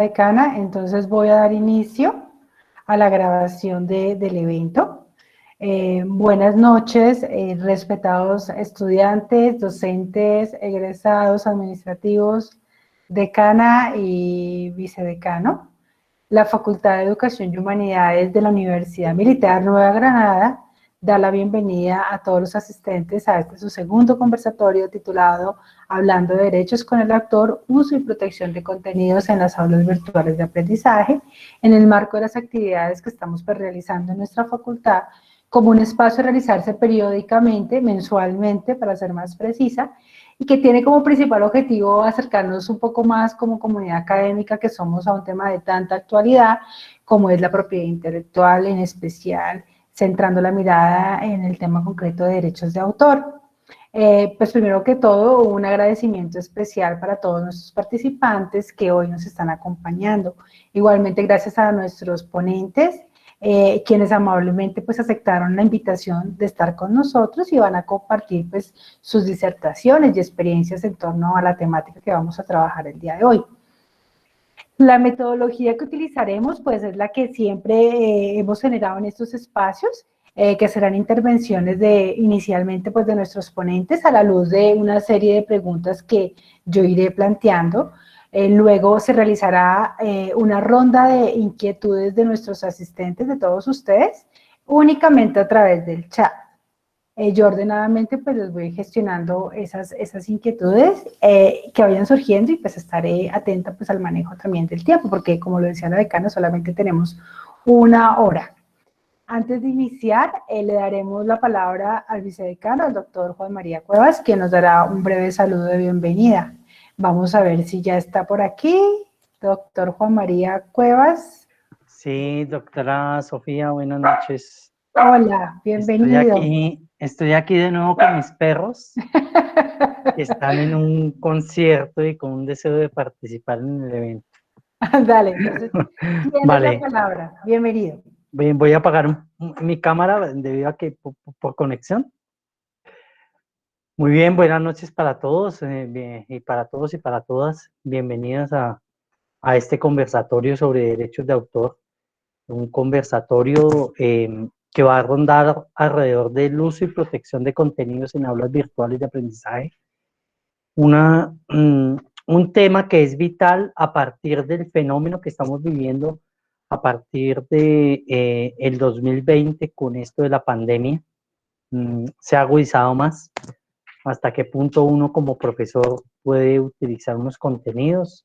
decana, entonces voy a dar inicio a la grabación del evento. Buenas noches, respetados estudiantes, docentes, egresados, administrativos, decana y vicedecano. La Facultad de Educación y Humanidades de la Universidad Militar Nueva Granada da la bienvenida a todos los asistentes a este su segundo conversatorio titulado Hablando de Derechos con el Autor, Uso y Protección de Contenidos en las Aulas Virtuales de Aprendizaje, en el marco de las actividades que estamos realizando en nuestra facultad, como un espacio a realizarse periódicamente, mensualmente, para ser más precisa, y que tiene como principal objetivo acercarnos un poco más como comunidad académica que somos a un tema de tanta actualidad, como es la propiedad intelectual, en especial centrando la mirada en el tema concreto de derechos de autor. Pues primero que todo, un agradecimiento especial para todos nuestros participantes que hoy nos están acompañando. Igualmente, gracias a nuestros ponentes, quienes amablemente pues aceptaron la invitación de estar con nosotros y van a compartir pues sus disertaciones y experiencias en torno a la temática que vamos a trabajar el día de hoy. La metodología que utilizaremos pues es la que siempre hemos generado en estos espacios, que serán intervenciones inicialmente pues de nuestros ponentes a la luz de una serie de preguntas que yo iré planteando. Luego se realizará una ronda de inquietudes de nuestros asistentes, de todos ustedes, únicamente a través del chat. Yo ordenadamente pues les voy gestionando esas inquietudes que vayan surgiendo y pues estaré atenta pues al manejo también del tiempo, porque como lo decía la decana, solamente tenemos 1 hora. Antes de iniciar, le daremos la palabra al vicedecano, al doctor Juan María Cuevas, quien nos dará un breve saludo de bienvenida. Vamos a ver si ya está por aquí. Doctor Juan María Cuevas. Sí, doctora Sofía, buenas noches. Hola, bienvenido. Estoy aquí de nuevo con mis perros, que están en un concierto y con un deseo de participar en el evento. Dale, entonces, tienes Vale. la palabra. Bienvenido. Bien, voy a apagar mi cámara debido a que por conexión. Muy bien, buenas noches para todos y para todos y para todas. Bienvenidas a este conversatorio sobre derechos de autor. Un conversatorio que va a rondar alrededor del uso y protección de contenidos en aulas virtuales de aprendizaje. Un tema que es vital a partir del fenómeno que estamos viviendo a partir de el 2020 con esto de la pandemia. Se ha agudizado más. Hasta qué punto uno como profesor puede utilizar unos contenidos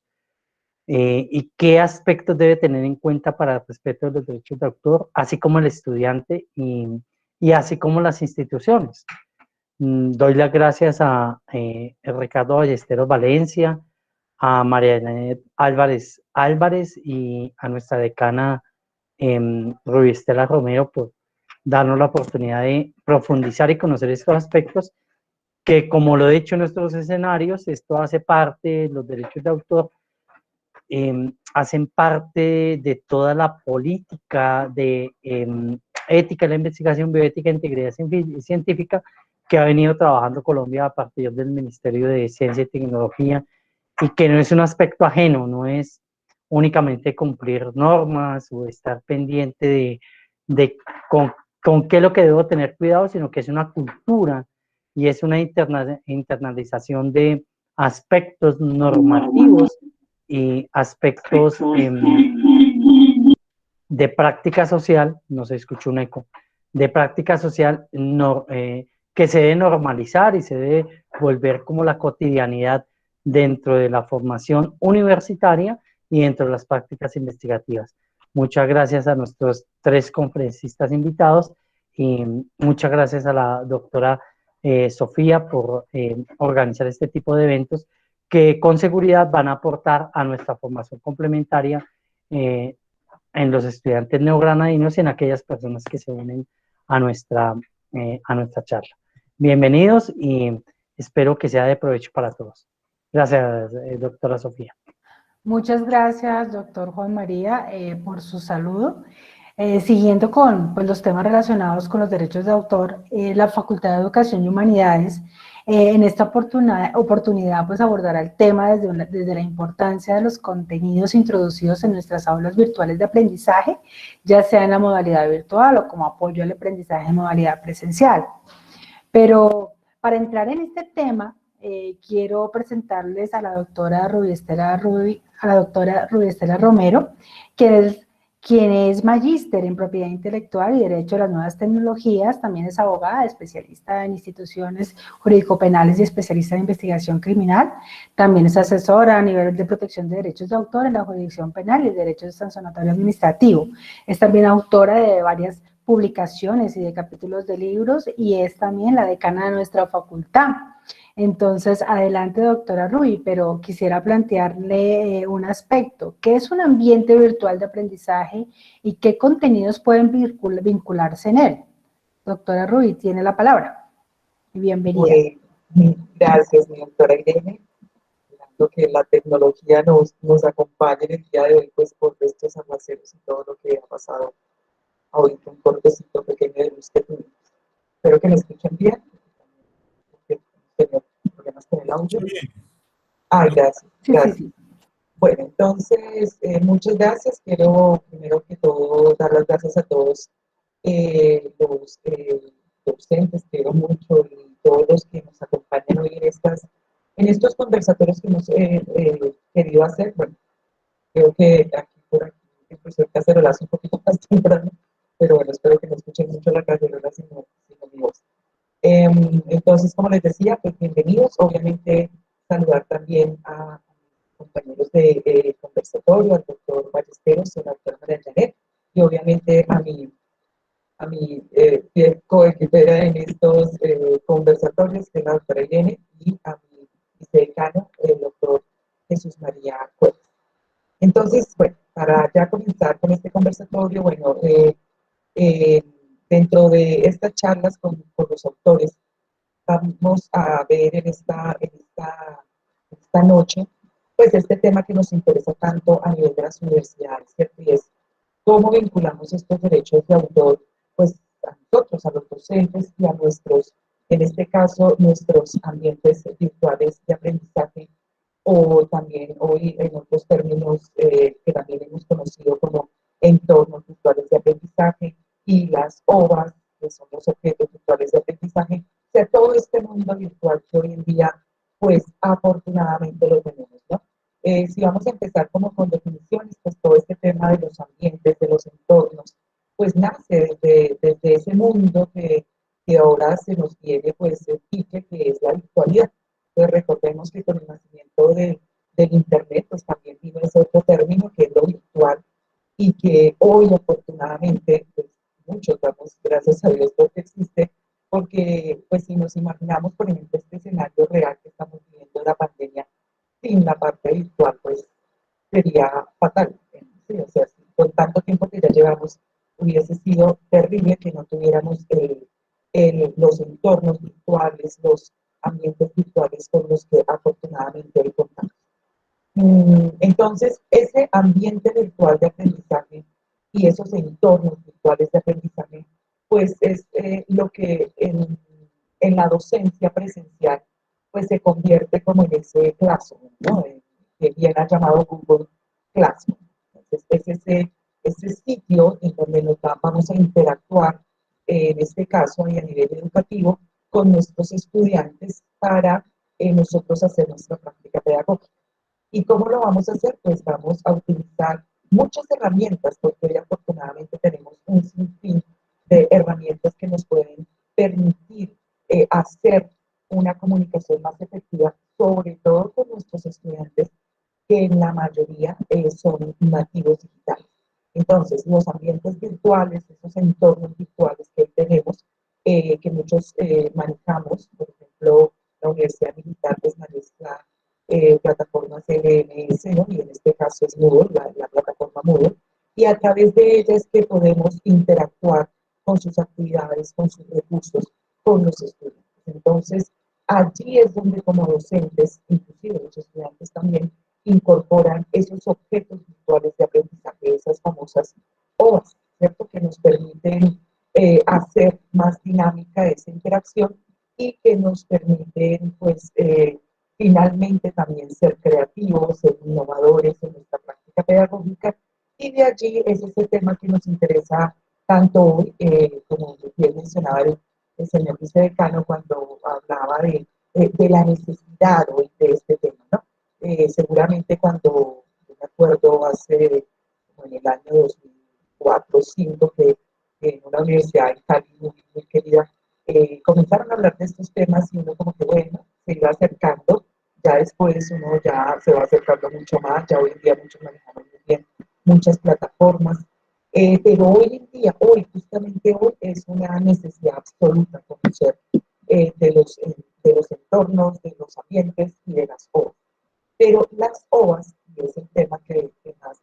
y qué aspectos debe tener en cuenta para el respeto de los derechos de autor, así como el estudiante y así como las instituciones. Doy las gracias a Ricardo Ballesteros Valencia, a María Janet Álvarez y a nuestra decana Rubí Estela Romero por darnos la oportunidad de profundizar y conocer estos aspectos que, como lo he dicho en nuestros escenarios, esto hace parte de los derechos de autor, hacen parte de toda la política de ética, la investigación bioética e integridad científica que ha venido trabajando Colombia a partir del Ministerio de Ciencia y Tecnología, y que no es un aspecto ajeno, no es únicamente cumplir normas o estar pendiente de con qué es lo que debo tener cuidado, sino que es una cultura y es una internalización de aspectos normativos y aspectos de práctica social, no se escuchó un eco, de práctica social que se debe normalizar y se debe volver como la cotidianidad dentro de la formación universitaria y dentro de las prácticas investigativas. Muchas gracias a nuestros 3 conferencistas invitados y muchas gracias a la doctora Sofía por organizar este tipo de eventos que con seguridad van a aportar a nuestra formación complementaria en los estudiantes neogranadinos y en aquellas personas que se unen a nuestra charla. Bienvenidos y espero que sea de provecho para todos. Gracias, doctora Sofía. Muchas gracias, doctor Juan María, por su saludo. Siguiendo con pues, los temas relacionados con los derechos de autor, la Facultad de Educación y Humanidades En esta oportunidad pues abordará el tema desde la importancia de los contenidos introducidos en nuestras aulas virtuales de aprendizaje, ya sea en la modalidad virtual o como apoyo al aprendizaje en modalidad presencial. Pero para entrar en este tema, quiero presentarles a la doctora Rubiestela Romero, quien es magíster en propiedad intelectual y derecho a las nuevas tecnologías, también es abogada, especialista en instituciones jurídico-penales y especialista en investigación criminal, también es asesora a nivel de protección de derechos de autor en la jurisdicción penal y derechos sancionatorio administrativo, es también autora de varias publicaciones y de capítulos de libros y es también la decana de nuestra facultad. Entonces, adelante, doctora Rubi, pero quisiera plantearle un aspecto. ¿Qué es un ambiente virtual de aprendizaje y qué contenidos pueden vincularse en él? Doctora Rubi, tiene la palabra. Bienvenida. Gracias, mi doctora Irene. Lo que la tecnología nos acompañe en el día de hoy, pues por estos aguaceros y todo lo que ha pasado ahorita, un cortecito pequeño de luz que tuvimos. Espero que me escuchen bien. Tengo problemas con el audio. Gracias. Sí, gracias. sí, sí. Bueno, entonces, muchas gracias. Quiero, primero que todo, dar las gracias a todos los docentes, quiero mucho, y todos los que nos acompañan hoy en estos conversatorios que hemos querido hacer. Bueno, creo que aquí el profesor Cacerola es un poquito más temprano, pero bueno, espero que no escuchen mucho la cacerola, sino mi voz. Entonces, como les decía, pues bienvenidos. Obviamente, saludar también a compañeros de conversatorio, al doctor Ballesteros, a la doctora María Janet, y obviamente a mi coequipera en estos conversatorios, que es la doctora Irene, y a mi vicedecano, el doctor Jesús María Cuevas. Entonces, bueno, para ya comenzar con este conversatorio, bueno, eh, dentro de estas charlas con los autores, vamos a ver en esta noche, pues este tema que nos interesa tanto a nivel de las universidades, ¿cierto? Y es cómo vinculamos estos derechos de autor, pues a nosotros, a los docentes y a nuestros, en este caso, nuestros ambientes virtuales de aprendizaje, o también hoy en otros términos que también hemos conocido como entornos virtuales de aprendizaje y las OVAs, que son los objetos virtuales de aprendizaje, o sea, todo este mundo virtual que hoy en día, pues afortunadamente lo tenemos, ¿no? Si vamos a empezar como con definiciones, pues todo este tema de los ambientes, de los entornos, pues nace desde ese mundo que ahora se nos viene, pues, el pique, que es la virtualidad. Entonces recordemos que con el nacimiento del Internet, pues también vino ese otro término que es lo virtual y que hoy afortunadamente, pues muchos damos gracias a Dios porque existe, porque pues si nos imaginamos, por ejemplo, este escenario real que estamos viviendo de la pandemia, sin la parte virtual, pues sería fatal. ¿Sí? O sea, con tanto tiempo que ya llevamos, hubiese sido terrible que no tuviéramos los entornos virtuales, los ambientes virtuales con los que afortunadamente hoy contamos. Entonces, ese ambiente virtual de aprendizaje y esos entornos virtuales de aprendizaje, pues es lo que en la docencia presencial, pues se convierte como en ese classroom, ¿no? Que bien ha llamado Google Classroom. Entonces, es ese sitio en donde vamos a interactuar, en este caso y a nivel educativo, con nuestros estudiantes para nosotros hacer nuestra práctica pedagógica. ¿Y cómo lo vamos a hacer? Pues vamos a utilizar muchas herramientas, porque hoy afortunadamente tenemos un sinfín de herramientas que nos pueden permitir hacer una comunicación más efectiva, sobre todo con nuestros estudiantes, que en la mayoría son nativos digitales. Entonces, los ambientes virtuales, esos entornos virtuales que tenemos, que muchos manejamos, por ejemplo, la Universidad Militar pues maneja plataformas LMS, ¿no? Y en este caso es Moodle, la plataforma Moodle, y a través de ella es que podemos interactuar con sus actividades, con sus recursos, con los estudiantes. Entonces, allí es donde como docentes, inclusive los estudiantes también, incorporan esos objetos virtuales de aprendizaje, esas famosas OAS, ¿cierto? Que nos permiten hacer más dinámica esa interacción y que nos permiten, pues, finalmente también ser creativos, ser innovadores en nuestra práctica pedagógica. Y de allí es ese tema que nos interesa tanto hoy, como bien mencionaba el señor vicedecano cuando hablaba de la necesidad hoy de este tema, ¿no? Seguramente cuando, yo me acuerdo hace, como en el año 2004 o 2005, que en una universidad en Cali muy querida, comenzaron a hablar de estos temas y uno como que, bueno, se iba acercando, ya después uno ya se va acercando mucho más, ya hoy en día muchos manejamos muy bien muchas plataformas, pero hoy en día, justamente hoy, es una necesidad absoluta conocer de los entornos, de los ambientes y de las OVAs. Pero las OVAs, y es el tema que más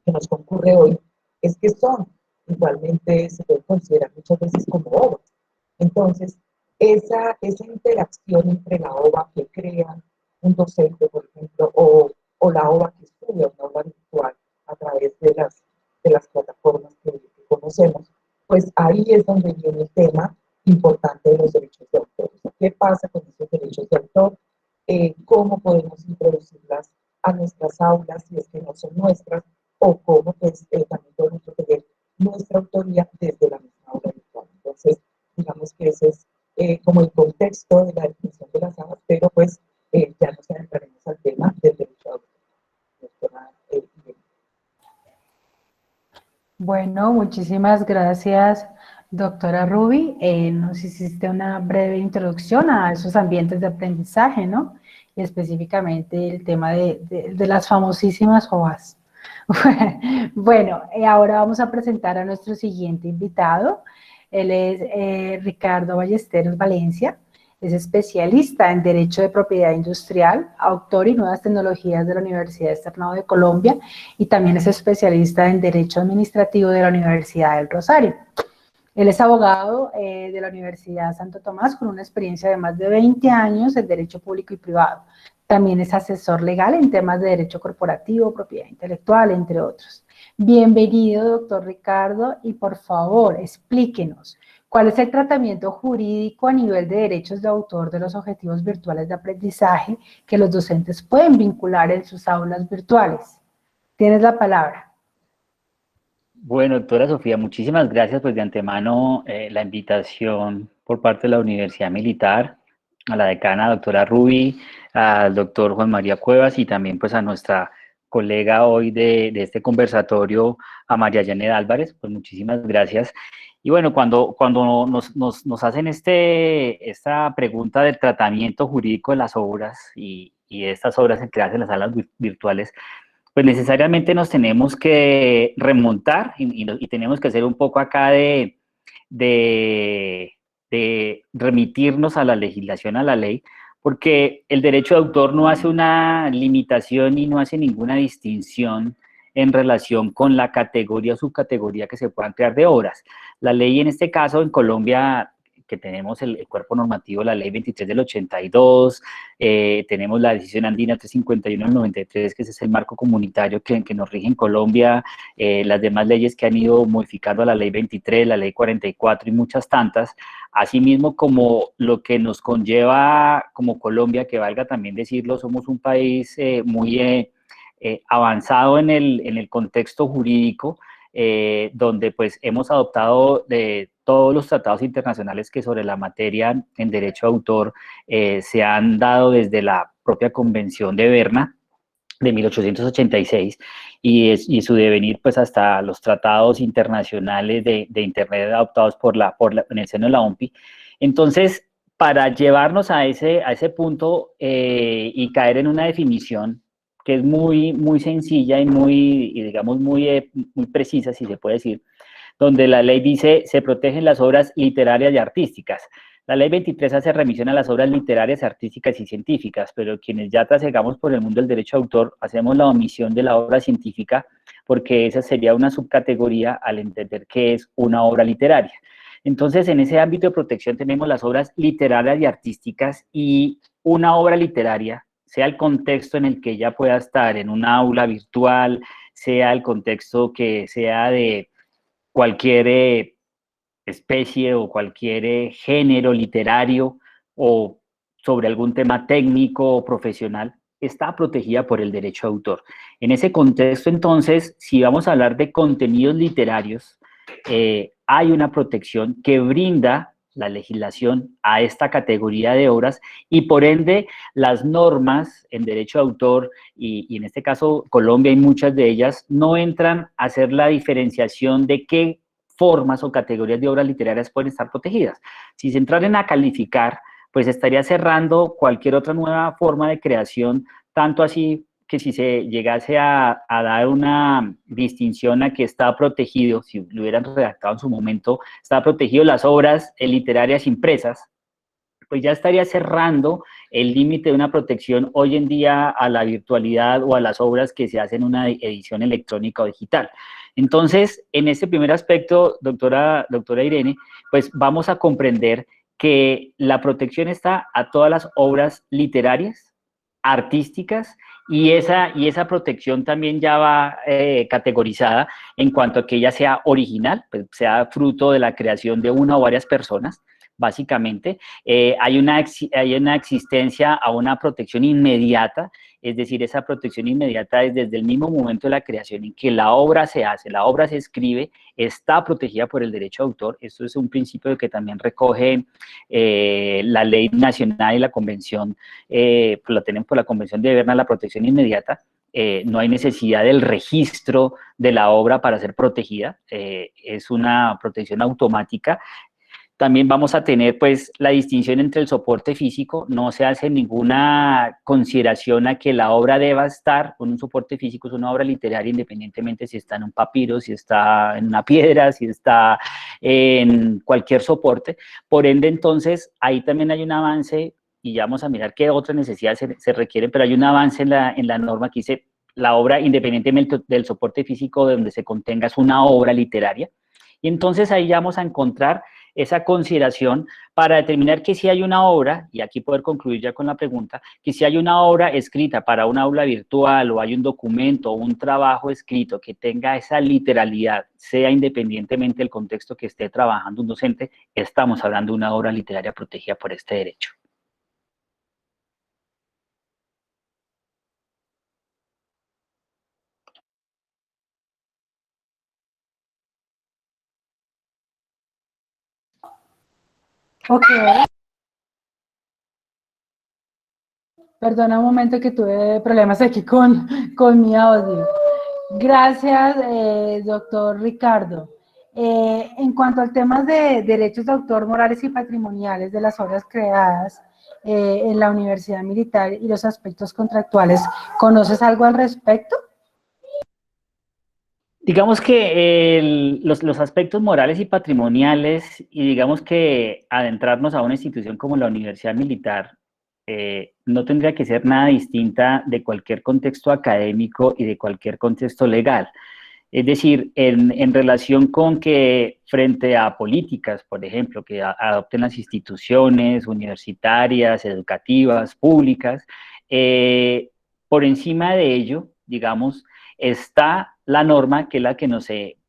que nos concurre hoy, es que son igualmente, se pueden considerar muchas veces como OVAs. Entonces, esa interacción entre la OVA que crea un docente, por ejemplo, o la OVA que sube a una OVA virtual a través de las plataformas que conocemos, pues ahí es donde viene el tema importante de los derechos de autor. O sea, ¿qué pasa con esos derechos de autor? ¿Cómo podemos introducirlas a nuestras aulas si es que no son nuestras? O cómo pues, también podemos proteger nuestra autoría desde la misma aula virtual. Entonces, digamos que ese es como el contexto de la definición de las aguas, pero pues ya nos adentraremos al tema del derecho a autor. Bueno, muchísimas gracias, doctora Ruby. Nos hiciste una breve introducción a esos ambientes de aprendizaje, ¿no? Y específicamente el tema de las famosísimas OAS. Bueno, ahora vamos a presentar a nuestro siguiente invitado. Él es Ricardo Ballesteros Valencia. Es especialista en Derecho de Propiedad Industrial, autor y Nuevas Tecnologías de la Universidad Externado de Colombia, y también es especialista en Derecho Administrativo de la Universidad del Rosario. Él es abogado de la Universidad Santo Tomás con una experiencia de más de 20 años en Derecho Público y Privado. También es asesor legal en temas de Derecho Corporativo, Propiedad Intelectual, entre otros. Bienvenido, doctor Ricardo, y por favor, explíquenos, ¿cuál es el tratamiento jurídico a nivel de derechos de autor de los objetivos virtuales de aprendizaje que los docentes pueden vincular en sus aulas virtuales? Tienes la palabra. Bueno, doctora Sofía, muchísimas gracias pues de antemano la invitación por parte de la Universidad Militar, a la decana doctora Ruby, al doctor Juan María Cuevas y también pues a nuestra colega hoy de este conversatorio, a María Janet Álvarez, pues muchísimas gracias. Y bueno, cuando nos hacen esta pregunta del tratamiento jurídico de las obras y de estas obras en que hacen las salas virtuales, pues necesariamente nos tenemos que remontar y tenemos que hacer un poco acá de, de remitirnos a la legislación, a la ley, porque el derecho de autor no hace una limitación y no hace ninguna distinción en relación con la categoría o subcategoría que se puedan crear de obras. La ley en este caso en Colombia, que tenemos el cuerpo normativo, la ley 23 del 82, tenemos la decisión andina 351 del 93, que ese es el marco comunitario que nos rige en Colombia, las demás leyes que han ido modificando a la ley 23, la ley 44 y muchas tantas, asimismo como lo que nos conlleva como Colombia, que valga también decirlo, somos un país muy avanzado en el contexto jurídico, donde pues hemos adoptado de todos los tratados internacionales que sobre la materia en derecho de autor se han dado desde la propia Convención de Berna de 1886 y su devenir pues hasta los tratados internacionales de Internet adoptados en el seno de la OMPI. Entonces, para llevarnos a ese punto y caer en una definición que es muy sencilla y digamos, muy precisa, si se puede decir, donde la ley dice se protegen las obras literarias y artísticas. La ley 23 hace remisión a las obras literarias, artísticas y científicas, pero quienes ya trasegamos por el mundo del derecho de autor, hacemos la omisión de la obra científica porque esa sería una subcategoría al entender que es una obra literaria. Entonces, en ese ámbito de protección tenemos las obras literarias y artísticas y una obra literaria, sea el contexto en el que ella pueda estar, en un aula virtual, sea el contexto que sea de cualquier especie o cualquier género literario o sobre algún tema técnico o profesional, está protegida por el derecho de autor. En ese contexto, entonces, si vamos a hablar de contenidos literarios, hay una protección que brinda la legislación a esta categoría de obras y por ende las normas en derecho de autor y en este caso Colombia y muchas de ellas no entran a hacer la diferenciación de qué formas o categorías de obras literarias pueden estar protegidas. Si se entraran a calificar, pues estaría cerrando cualquier otra nueva forma de creación, tanto así que si se llegase a dar una distinción a que está protegido, si lo hubieran redactado en su momento, está protegido las obras literarias impresas, pues ya estaría cerrando el límite de una protección hoy en día a la virtualidad o a las obras que se hacen en una edición electrónica o digital. Entonces, en este primer aspecto, doctora Irene, pues vamos a comprender que la protección está a todas las obras literarias, artísticas, y esa protección también ya va categorizada en cuanto a que ella sea original, pues sea fruto de la creación de una o varias personas, básicamente. Hay una existencia a una protección inmediata, es decir, esa protección inmediata es desde el mismo momento de la creación en que la obra se hace, la obra se escribe, está protegida por el derecho de autor. Esto es un principio que también recoge la ley nacional y la convención, lo tenemos por la Convención de Berna, la protección inmediata. No hay necesidad del registro de la obra para ser protegida, es una protección automática. También vamos a tener pues la distinción entre el soporte físico, no se hace ninguna consideración a que la obra deba estar con un soporte físico, es una obra literaria independientemente si está en un papiro, si está en una piedra, si está en cualquier soporte. Por ende, entonces, ahí también hay un avance y ya vamos a mirar qué otras necesidades se requieren, pero hay un avance en la norma que dice la obra independientemente del soporte físico de donde se contenga es una obra literaria. Y entonces ahí ya vamos a encontrar esa consideración para determinar que si hay una obra, y aquí poder concluir ya con la pregunta, que si hay una obra escrita para un aula virtual o hay un documento o un trabajo escrito que tenga esa literalidad, sea independientemente del contexto que esté trabajando un docente, estamos hablando de una obra literaria protegida por este derecho. Ok. Perdona un momento que tuve problemas aquí con mi audio. Gracias, doctor Ricardo. En cuanto al tema de derechos de autor morales y patrimoniales de las obras creadas en la Universidad Militar y los aspectos contractuales, ¿conoces algo al respecto? Digamos que los aspectos morales y patrimoniales, y digamos que adentrarnos a una institución como la Universidad Militar, no tendría que ser nada distinta de cualquier contexto académico y de cualquier contexto legal. Es decir, en relación con que frente a políticas, por ejemplo, que adopten las instituciones universitarias, educativas, públicas, por encima de ello, digamos, está la norma que es la que nos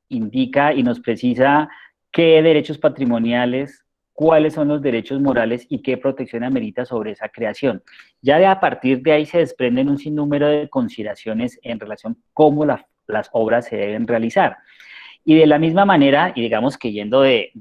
indica y nos precisa qué derechos patrimoniales, cuáles son los derechos morales y qué protección amerita sobre esa creación. Ya a partir de ahí se desprenden un sinnúmero de consideraciones en relación a cómo las obras se deben realizar. Y de la misma manera, y digamos que yendo de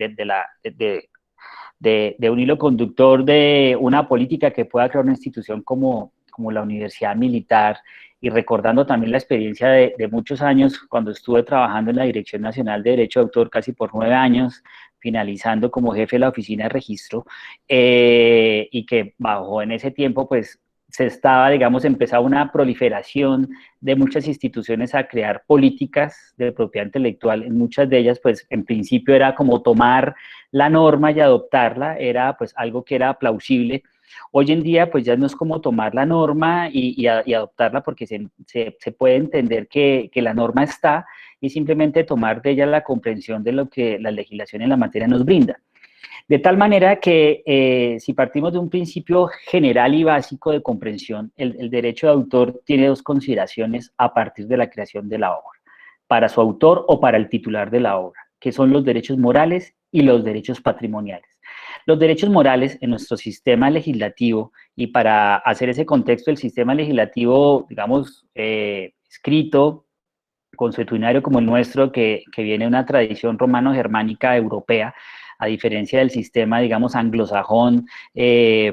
un hilo conductor de una política que pueda crear una institución como la Universidad Militar, y recordando también la experiencia de muchos años cuando estuve trabajando en la Dirección Nacional de Derecho de Autor casi por 9 años, finalizando como jefe de la oficina de registro, y que bajo en ese tiempo pues se estaba, digamos, empezaba una proliferación de muchas instituciones a crear políticas de propiedad intelectual. En muchas de ellas, pues, en principio era como tomar la norma y adoptarla, era pues algo que era plausible. Hoy en día, pues ya no es como tomar la norma y adoptarla porque se puede entender que la norma está y simplemente tomar de ella la comprensión de lo que la legislación en la materia nos brinda. De tal manera que si partimos de un principio general y básico de comprensión, el derecho de autor tiene dos consideraciones a partir de la creación de la obra, para su autor o para el titular de la obra. que son los derechos morales y los derechos patrimoniales. Los derechos morales en nuestro sistema legislativo, y para hacer ese contexto, el sistema legislativo, digamos, escrito, consuetudinario como el nuestro, que viene de una tradición romano-germánica europea, a diferencia del sistema, digamos, anglosajón,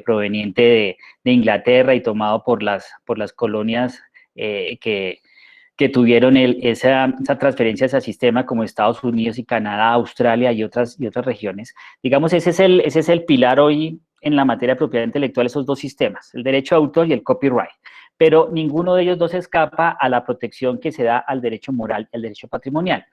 proveniente de Inglaterra y tomado por las colonias que tuvieron esa transferencia a ese sistema, como Estados Unidos y Canadá, Australia y otras regiones. Digamos, ese es el pilar hoy en la materia de propiedad intelectual, esos dos sistemas, el derecho de autor y el copyright. Pero ninguno de ellos dos escapa a la protección que se da al derecho moral y al derecho patrimonial.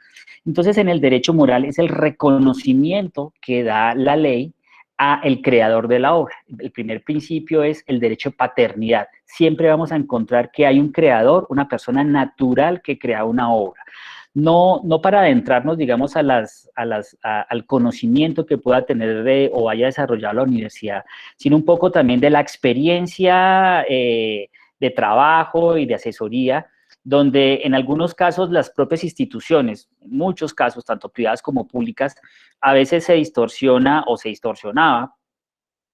Entonces, en el derecho moral es el reconocimiento que da la ley a el creador de la obra. El primer principio es el derecho de paternidad. Siempre vamos a encontrar que hay un creador, una persona natural que crea una obra. No para adentrarnos, digamos, al conocimiento que pueda tener o haya desarrollado la universidad, sino un poco también de la experiencia de trabajo y de asesoría, donde en algunos casos las propias instituciones, en muchos casos, tanto privadas como públicas, a veces se distorsiona o se distorsionaba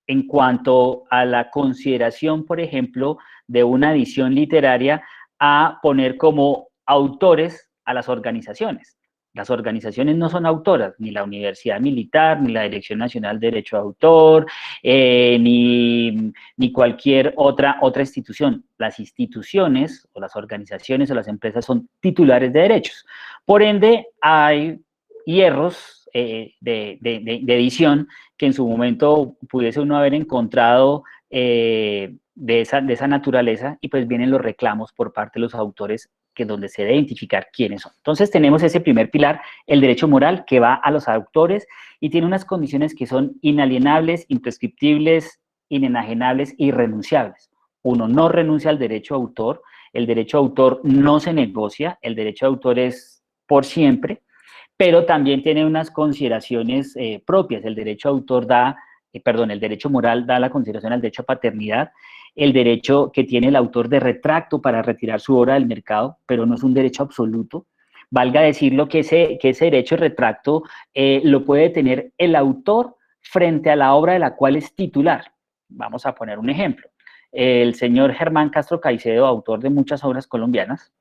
en cuanto a la consideración, por ejemplo, de una edición literaria a poner como autores a las organizaciones. Las organizaciones no son autoras, ni la Universidad Militar, ni la Dirección Nacional de Derecho de Autor, ni cualquier otra institución. Las instituciones o las organizaciones o las empresas son titulares de derechos. Por ende, hay hierros de edición que en su momento pudiese uno haber encontrado de esa naturaleza, y pues vienen los reclamos por parte de los autores, que es donde se debe identificar quiénes son. Entonces tenemos ese primer pilar, el derecho moral, que va a los autores y tiene unas condiciones que son inalienables, imprescriptibles, inenajenables e irrenunciables. Uno no renuncia al derecho de autor, el derecho de autor no se negocia, el derecho de autor es por siempre, pero también tiene unas consideraciones propias. El derecho de autor el derecho moral da la consideración al derecho a paternidad, el derecho que tiene el autor de retracto para retirar su obra del mercado, pero no es un derecho absoluto. Valga decirlo que ese derecho de retracto lo puede tener el autor frente a la obra de la cual es titular. Vamos a poner un ejemplo. El señor Germán Castro Caicedo, autor de muchas obras colombianas,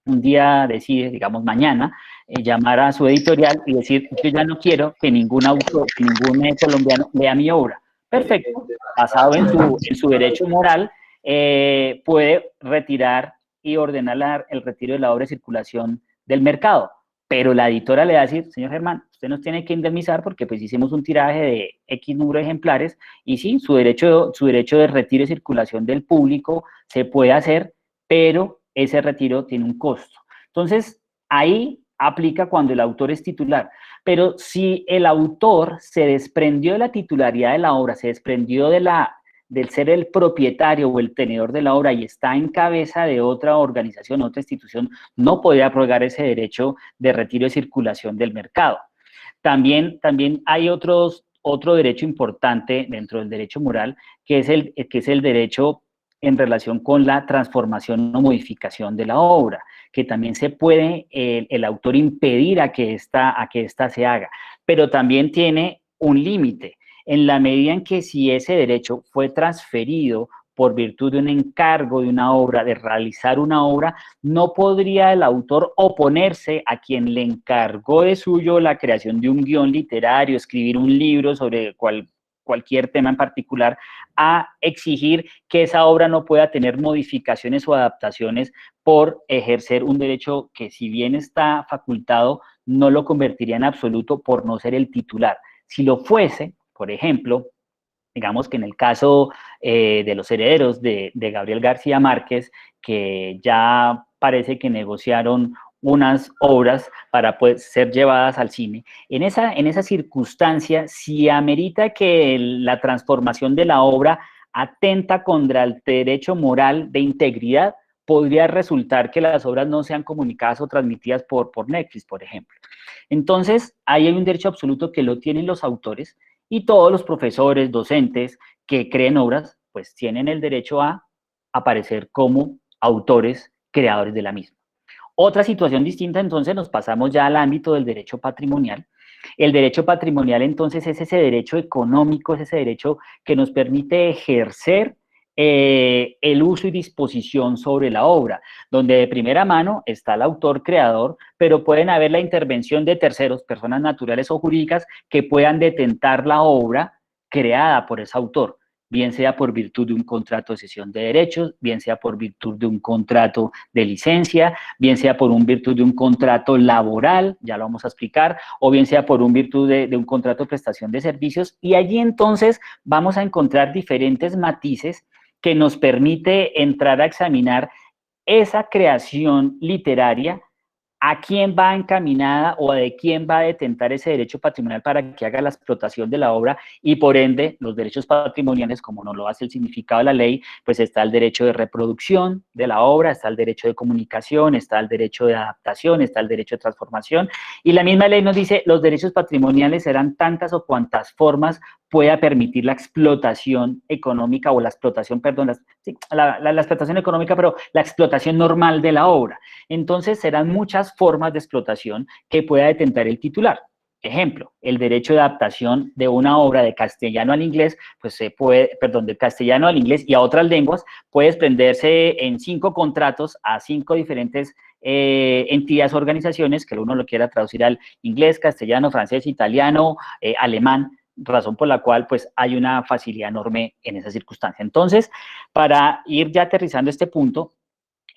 un día decide, digamos mañana, llamar a su editorial y decir: yo ya no quiero que ningún autor, que ningún colombiano lea mi obra. Perfecto, basado en su derecho moral, puede retirar y ordenar el retiro de la obra de circulación del mercado. Pero la editora le va a decir: señor Germán, usted nos tiene que indemnizar porque pues hicimos un tiraje de X número de ejemplares, y sí, su derecho de retiro y circulación del público se puede hacer, pero ese retiro tiene un costo. Entonces, ahí aplica cuando el autor es titular. Pero si el autor se desprendió de la titularidad de la obra, se desprendió del ser el propietario o el tenedor de la obra y está en cabeza de otra organización, otra institución, no podría aprobar ese derecho de retiro y circulación del mercado. También hay otro derecho importante dentro del derecho moral, que es el derecho en relación con la transformación o modificación de la obra, que también se puede el autor impedir a que esta se haga, pero también tiene un límite, en la medida en que si ese derecho fue transferido por virtud de un encargo de una obra, de realizar una obra, no podría el autor oponerse a quien le encargó de suyo la creación de un guión literario, escribir un libro sobre cualquier tema en particular, a exigir que esa obra no pueda tener modificaciones o adaptaciones por ejercer un derecho que, si bien está facultado, no lo convertiría en absoluto por no ser el titular. Si lo fuese, por ejemplo, digamos que en el caso de los herederos de Gabriel García Márquez, que ya parece que negociaron unas obras para ser llevadas al cine. En esa circunstancia, si amerita que la transformación de la obra atenta contra el derecho moral de integridad, podría resultar que las obras no sean comunicadas o transmitidas por Netflix, por ejemplo. Entonces, ahí hay un derecho absoluto que lo tienen los autores, y todos los profesores, docentes que creen obras, pues tienen el derecho a aparecer como autores, creadores de la misma. Otra situación distinta, entonces, nos pasamos ya al ámbito del derecho patrimonial. El derecho patrimonial, entonces, es ese derecho económico, es ese derecho que nos permite ejercer el uso y disposición sobre la obra, donde de primera mano está el autor creador, pero pueden haber la intervención de terceros, personas naturales o jurídicas, que puedan detentar la obra creada por ese autor, bien sea por virtud de un contrato de cesión de derechos, bien sea por virtud de un contrato de licencia, bien sea por virtud de un contrato laboral, ya lo vamos a explicar, o bien sea por virtud de un contrato de prestación de servicios, y allí entonces vamos a encontrar diferentes matices que nos permite entrar a examinar esa creación literaria, a quién va encaminada o de quién va a detentar ese derecho patrimonial para que haga la explotación de la obra, y por ende los derechos patrimoniales, como no lo hace el significado de la ley, pues está el derecho de reproducción de la obra, está el derecho de comunicación, está el derecho de adaptación, está el derecho de transformación, y la misma ley nos dice los derechos patrimoniales serán tantas o cuantas formas pueda permitir la explotación económica o la explotación, perdón, la explotación económica, pero la explotación normal de la obra. Entonces serán muchas formas de explotación que pueda detentar el titular. Ejemplo, el derecho de adaptación de una obra de castellano al inglés, pues se puede, perdón, de castellano al inglés y a otras lenguas, puede desprenderse en 5 contratos a 5 diferentes entidades o organizaciones, que uno lo quiera traducir al inglés, castellano, francés, italiano, alemán, razón por la cual pues hay una facilidad enorme en esa circunstancia. Entonces, para ir ya aterrizando este punto,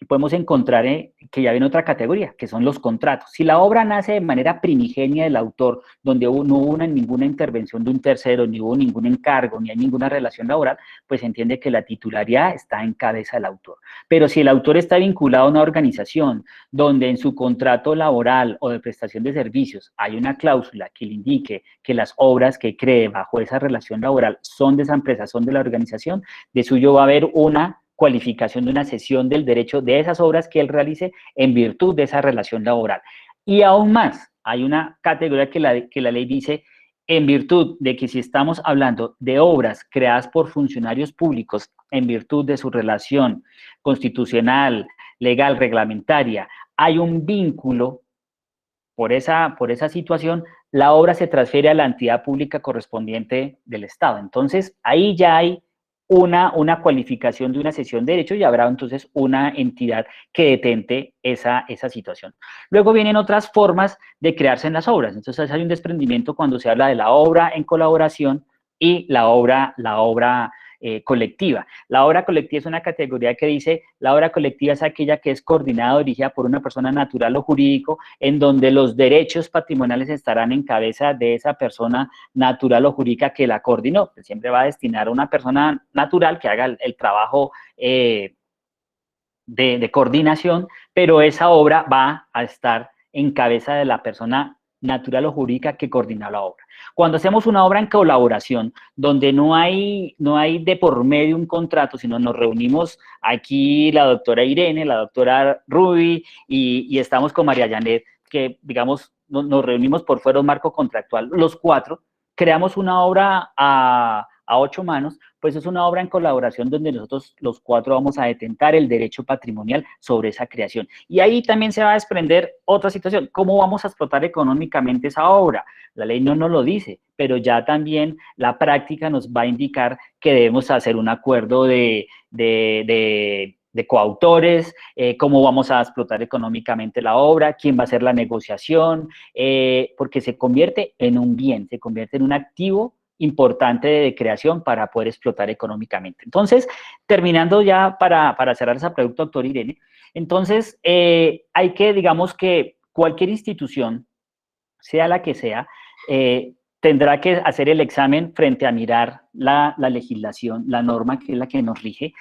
podemos encontrar que ya viene otra categoría, que son los contratos. Si la obra nace de manera primigenia del autor, donde no hubo ninguna intervención de un tercero, ni hubo ningún encargo, ni hay ninguna relación laboral, pues se entiende que la titularidad está en cabeza del autor. Pero si el autor está vinculado a una organización, donde en su contrato laboral o de prestación de servicios hay una cláusula que le indique que las obras que cree bajo esa relación laboral son de esa empresa, son de la organización, de suyo va a haber una cualificación de una cesión del derecho de esas obras que él realice en virtud de esa relación laboral. Y aún más, hay una categoría que la ley dice, en virtud de que si estamos hablando de obras creadas por funcionarios públicos en virtud de su relación constitucional, legal, reglamentaria, hay un vínculo por esa situación, la obra se transfiere a la entidad pública correspondiente del Estado. Entonces, ahí ya hay una cualificación de una cesión de derechos y habrá entonces una entidad que detente esa situación. Luego vienen otras formas de crearse en las obras. Entonces hay un desprendimiento cuando se habla de la obra en colaboración y la obra colectiva. La obra colectiva es una categoría que dice, la obra colectiva es aquella que es coordinada o dirigida por una persona natural o jurídico, en donde los derechos patrimoniales estarán en cabeza de esa persona natural o jurídica que la coordinó. Siempre va a destinar a una persona natural que haga el trabajo de coordinación, pero esa obra va a estar en cabeza de la persona natural o jurídica que coordina la obra. Cuando hacemos una obra en colaboración, donde no hay de por medio un contrato, sino nos reunimos aquí la doctora Irene, la doctora Ruby y estamos con María Janet, que digamos nos reunimos por fuera de un marco contractual, los 4, creamos una obra a 8 manos, pues es una obra en colaboración donde nosotros los 4 vamos a detentar el derecho patrimonial sobre esa creación. Y ahí también se va a desprender otra situación, ¿cómo vamos a explotar económicamente esa obra? La ley no nos lo dice, pero ya también la práctica nos va a indicar que debemos hacer un acuerdo de coautores, cómo vamos a explotar económicamente la obra, quién va a hacer la negociación, porque se convierte en un bien, se convierte en un activo importante de creación para poder explotar económicamente. Entonces, terminando ya para cerrar esa pregunta, doctor Irene, entonces hay que, digamos que cualquier institución, sea la que sea, tendrá que hacer el examen frente a mirar la legislación, la norma que es la que nos rige.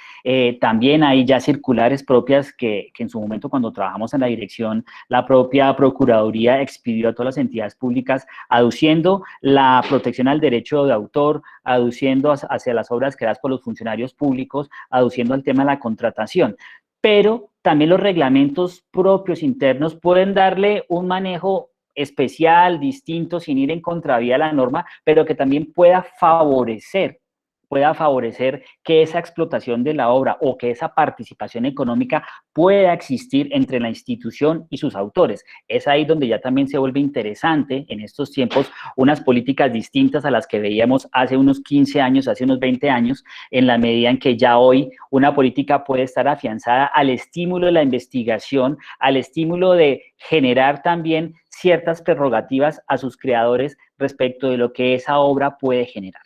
También hay ya circulares propias que en su momento cuando trabajamos en la dirección, la propia Procuraduría expidió a todas las entidades públicas aduciendo la protección al derecho de autor, aduciendo hacia las obras creadas por los funcionarios públicos, aduciendo al tema de la contratación. Pero también los reglamentos propios internos pueden darle un manejo especial, distinto, sin ir en contravía a la norma, pero que también pueda favorecer pueda favorecer que esa explotación de la obra o que esa participación económica pueda existir entre la institución y sus autores. Es ahí donde ya también se vuelve interesante en estos tiempos unas políticas distintas a las que veíamos hace unos 15 años, hace unos 20 años, en la medida en que ya hoy una política puede estar afianzada al estímulo de la investigación, al estímulo de generar también ciertas prerrogativas a sus creadores respecto de lo que esa obra puede generar.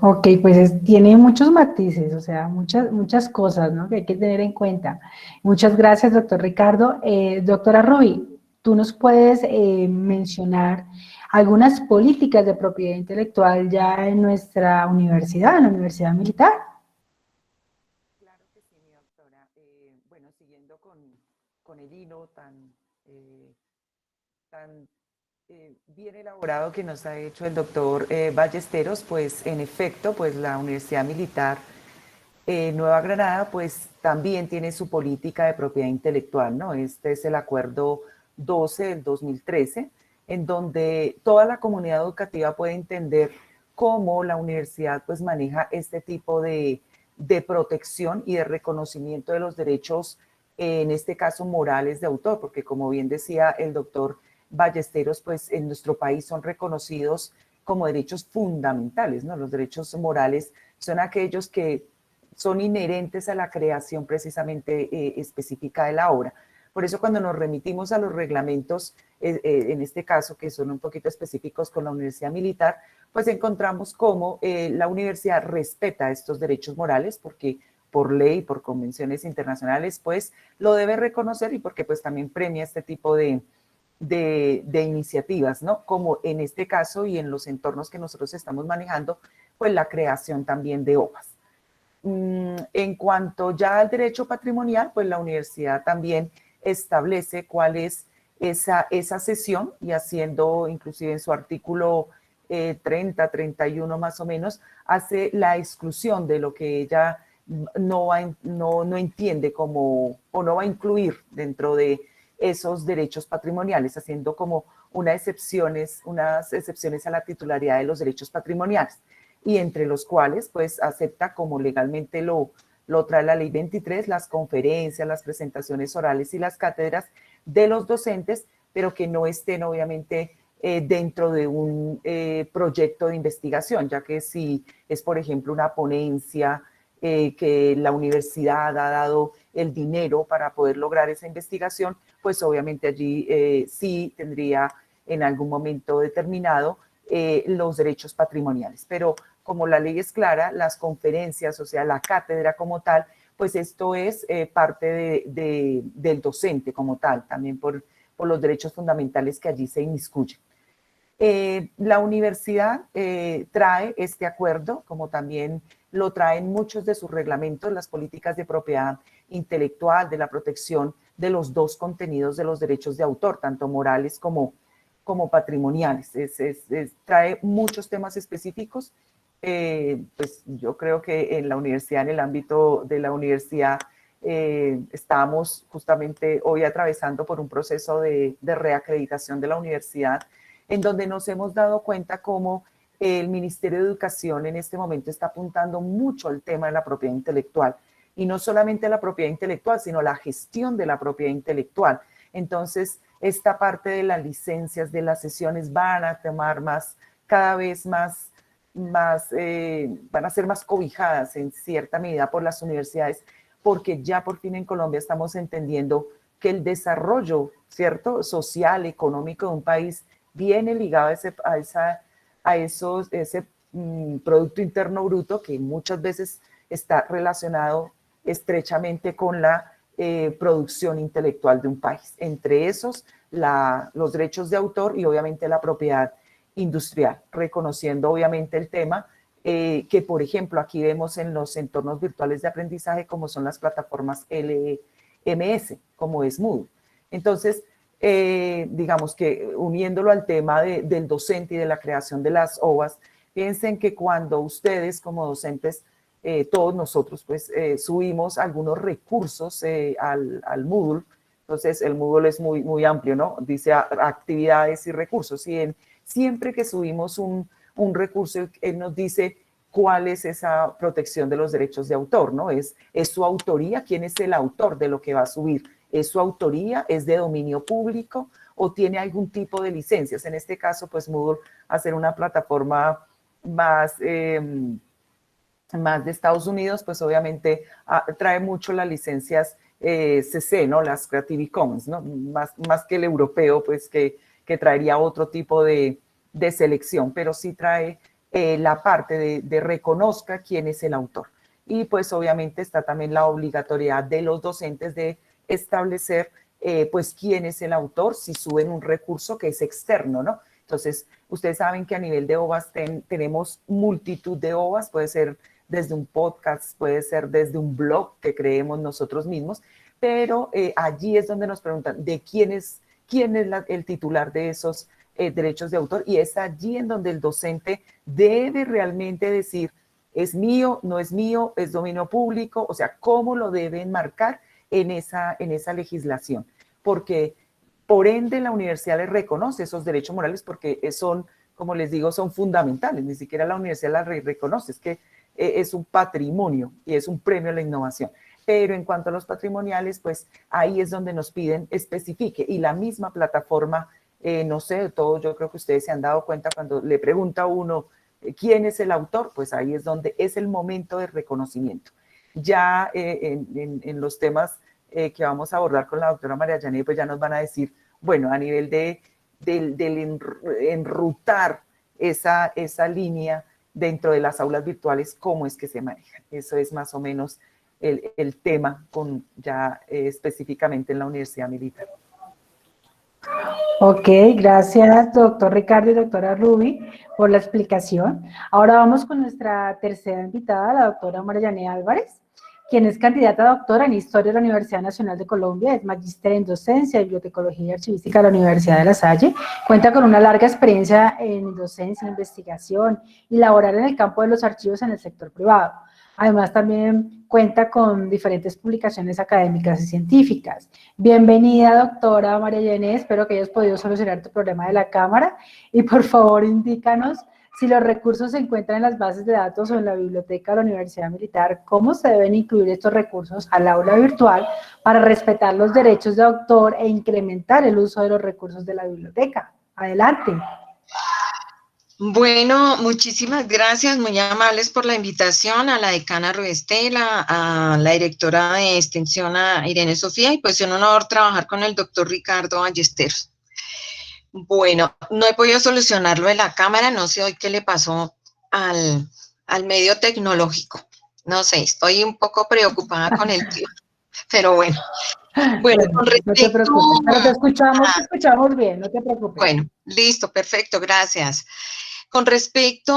Ok, pues tiene muchos matices, o sea, muchas cosas, ¿no?, que hay que tener en cuenta. Muchas gracias, doctor Ricardo. Doctora Ruby, ¿tú nos puedes mencionar algunas políticas de propiedad intelectual ya en nuestra universidad, en la Universidad Militar? Claro que sí, mi doctora. Bueno, siguiendo con el hilo tan bien elaborado que nos ha hecho el doctor Ballesteros, pues en efecto, pues la Universidad Militar Nueva Granada, pues también tiene su política de propiedad intelectual, ¿no? Este es el acuerdo 12 del 2013, en donde toda la comunidad educativa puede entender cómo la universidad pues maneja este tipo de protección y de reconocimiento de los derechos, en este caso morales de autor, porque como bien decía el doctor Ballesteros, pues en nuestro país son reconocidos como derechos fundamentales, ¿no? Los derechos morales son aquellos que son inherentes a la creación precisamente específica de la obra. Por eso cuando nos remitimos a los reglamentos, en este caso, que son un poquito específicos con la Universidad Militar, pues encontramos cómo la universidad respeta estos derechos morales, porque por ley, por convenciones internacionales, pues lo debe reconocer y porque pues también premia este tipo de iniciativas, ¿no? Como en este caso y en los entornos que nosotros estamos manejando, pues la creación también de obras. En cuanto ya al derecho patrimonial, pues la universidad también establece cuál es esa cesión y haciendo inclusive en su artículo 30, 31 más o menos, hace la exclusión de lo que ella no entiende como o no va a incluir dentro de esos derechos patrimoniales, haciendo como unas excepciones a la titularidad de los derechos patrimoniales, y entre los cuales pues acepta como legalmente lo trae la ley 23, las conferencias, las presentaciones orales y las cátedras de los docentes, pero que no estén obviamente dentro de un proyecto de investigación, ya que si es, por ejemplo, una ponencia que la universidad ha dado el dinero para poder lograr esa investigación, pues obviamente allí sí tendría en algún momento determinado los derechos patrimoniales. Pero como la ley es clara, las conferencias, o sea, la cátedra como tal, pues esto es parte del docente como tal, también por los derechos fundamentales que allí se inmiscuyen. La universidad trae este acuerdo, como también lo traen muchos de sus reglamentos, las políticas de propiedad intelectual, de la protección de los dos contenidos de los derechos de autor, tanto morales como patrimoniales. Trae muchos temas específicos. Pues yo creo que en la universidad, en el ámbito de la universidad, estamos justamente hoy atravesando por un proceso de reacreditación de la universidad, en donde nos hemos dado cuenta cómo el Ministerio de Educación en este momento está apuntando mucho al tema de la propiedad intelectual, y no solamente la propiedad intelectual, sino la gestión de la propiedad intelectual. Entonces, esta parte de las licencias, de las sesiones van a tomar cada vez más, van a ser más cobijadas en cierta medida por las universidades, porque ya por fin en Colombia estamos entendiendo que el desarrollo, ¿cierto?, social, económico de un país viene ligado a ese Producto Interno Bruto, que muchas veces está relacionado estrechamente con la producción intelectual de un país. Entre esos, los derechos de autor y obviamente la propiedad industrial, reconociendo obviamente el tema que, por ejemplo, aquí vemos en los entornos virtuales de aprendizaje, como son las plataformas LMS, como es Moodle. Entonces, digamos que uniéndolo al tema del docente y de la creación de las OVAs, piensen que cuando ustedes como docentes, todos nosotros pues subimos algunos recursos al Moodle. Entonces el Moodle es muy amplio, ¿no? Dice actividades y recursos, y siempre que subimos un recurso, él nos dice cuál es esa protección de los derechos de autor, ¿no? ¿Es su autoría? ¿Quién es el autor de lo que va a subir? ¿Es su autoría? ¿Es de dominio público? ¿O tiene algún tipo de licencias? En este caso, pues Moodle, hacer una plataforma más, más de Estados Unidos, pues obviamente trae mucho las licencias CC, ¿no? Las Creative Commons, ¿no? Más que el europeo, pues que traería otro tipo de selección, pero sí trae la parte de reconozca quién es el autor. Y pues obviamente está también la obligatoriedad de los docentes de establecer pues quién es el autor si suben un recurso que es externo, ¿no? Entonces, ustedes saben que a nivel de OVAs tenemos multitud de OVAs, puede ser desde un podcast, puede ser desde un blog que creemos nosotros mismos, pero allí es donde nos preguntan de quién es el titular de esos derechos de autor, y es allí en donde el docente debe realmente decir, ¿es mío, no es mío, es dominio público? O sea, ¿cómo lo deben marcar en esa legislación? Porque por ende la universidad les reconoce esos derechos morales porque son, como les digo, son fundamentales, ni siquiera la universidad las reconoce, es que es un patrimonio y es un premio a la innovación. Pero en cuanto a los patrimoniales, pues ahí es donde nos piden especifique, y la misma plataforma, no sé, todos yo creo que ustedes se han dado cuenta cuando le pregunta a uno quién es el autor, pues ahí es donde es el momento de reconocimiento. Ya en los temas que vamos a abordar con la doctora María Janet, pues ya nos van a decir, bueno, a nivel del enrutar esa línea dentro de las aulas virtuales, cómo es que se manejan. Eso es más o menos el tema ya específicamente en la Universidad Militar. Ok, gracias doctor Ricardo y doctora Ruby por la explicación. Ahora vamos con nuestra tercera invitada, la doctora Marianne Álvarez, quien es candidata a doctora en Historia de la Universidad Nacional de Colombia, es magíster en Docencia y Bibliotecología y Archivística de la Universidad de La Salle, cuenta con una larga experiencia en docencia, investigación y laborar en el campo de los archivos en el sector privado. Además, también cuenta con diferentes publicaciones académicas y científicas. Bienvenida, doctora María Yené, espero que hayas podido solucionar tu problema de la cámara y por favor indícanos si los recursos se encuentran en las bases de datos o en la biblioteca de la Universidad Militar, cómo se deben incluir estos recursos al aula virtual para respetar los derechos de autor e incrementar el uso de los recursos de la biblioteca. Adelante. Bueno, muchísimas gracias, muy amables por la invitación, a la decana Ruestela, a la directora de extensión, a Irene Sofía, y pues un honor trabajar con el doctor Ricardo Ballesteros. Bueno, no he podido solucionarlo de la cámara, no sé hoy qué le pasó al medio tecnológico, no sé, estoy un poco preocupada con el tío, pero bueno. Bueno, con respecto, no te preocupes, pero te escuchamos bien, no te preocupes. Bueno, listo, perfecto, gracias. Con respecto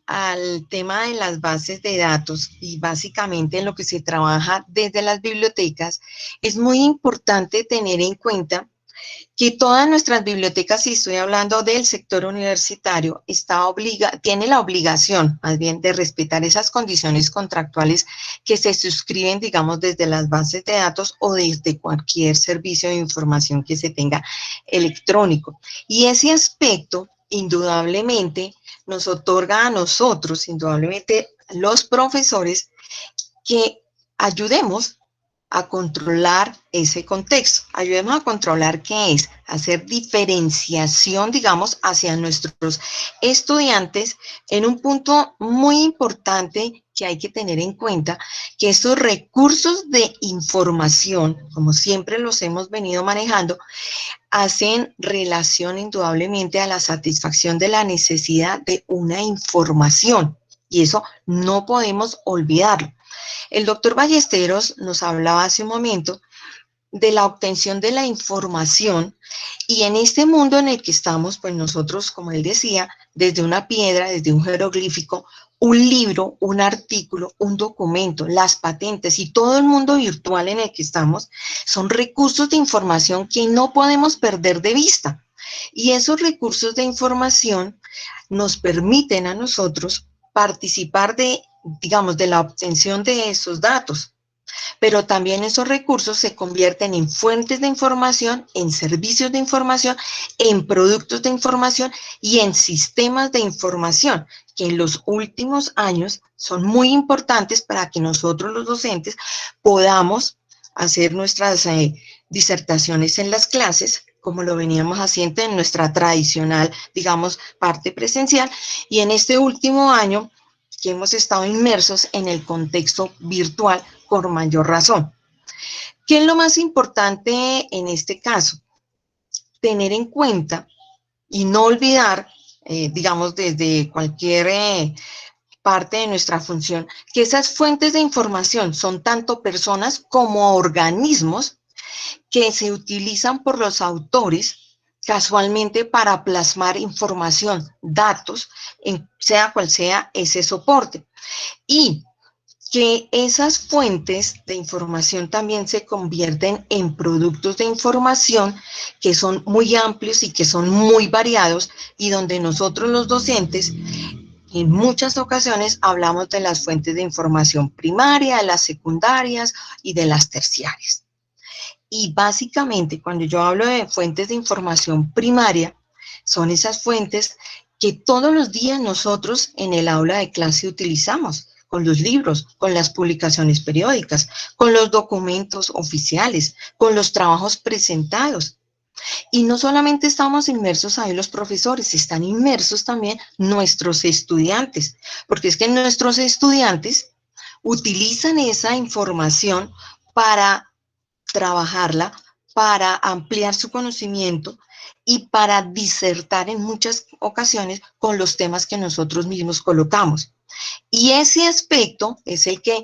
al tema de las bases de datos y básicamente en lo que se trabaja desde las bibliotecas, es muy importante tener en cuenta que todas nuestras bibliotecas, si estoy hablando del sector universitario, tiene la obligación, más bien, de respetar esas condiciones contractuales que se suscriben, digamos, desde las bases de datos o desde cualquier servicio de información que se tenga electrónico. Y ese aspecto, indudablemente, nos otorga a nosotros, indudablemente, los profesores, que ayudemos a controlar ese contexto, ayudemos a controlar qué es, hacer diferenciación, digamos, hacia nuestros estudiantes en un punto muy importante que hay que tener en cuenta, que estos recursos de información, como siempre los hemos venido manejando, hacen relación indudablemente a la satisfacción de la necesidad de una información, y eso no podemos olvidarlo. El doctor Ballesteros nos hablaba hace un momento de la obtención de la información, y en este mundo en el que estamos, pues nosotros, como él decía, desde una piedra, desde un jeroglífico, un libro, un artículo, un documento, las patentes y todo el mundo virtual en el que estamos, son recursos de información que no podemos perder de vista. Y esos recursos de información nos permiten a nosotros participar de, digamos, de la obtención de esos datos. pero también esos recursos se convierten en fuentes de información, en servicios de información, en productos de información y en sistemas de información, que en los últimos años son muy importantes para que nosotros los docentes podamos hacer nuestras disertaciones en las clases, como lo veníamos haciendo en nuestra tradicional, digamos, parte presencial, y en este último año que hemos estado inmersos en el contexto virtual con mayor razón. ¿Qué es lo más importante en este caso? Tener en cuenta y no olvidar, digamos, desde cualquier parte de nuestra función, que esas fuentes de información son tanto personas como organismos que se utilizan por los autores casualmente para plasmar información, datos, sea cual sea ese soporte. Y que esas fuentes de información también se convierten en productos de información que son muy amplios y que son muy variados, y donde nosotros los docentes en muchas ocasiones hablamos de las fuentes de información primaria, de las secundarias y de las terciarias. Y básicamente, cuando yo hablo de fuentes de información primaria, son esas fuentes que todos los días nosotros en el aula de clase utilizamos, con los libros, con las publicaciones periódicas, con los documentos oficiales, con los trabajos presentados. Y no solamente estamos inmersos ahí los profesores, están inmersos también nuestros estudiantes, porque es que nuestros estudiantes utilizan esa información para trabajarla, para ampliar su conocimiento y para disertar en muchas ocasiones con los temas que nosotros mismos colocamos. Y ese aspecto es el que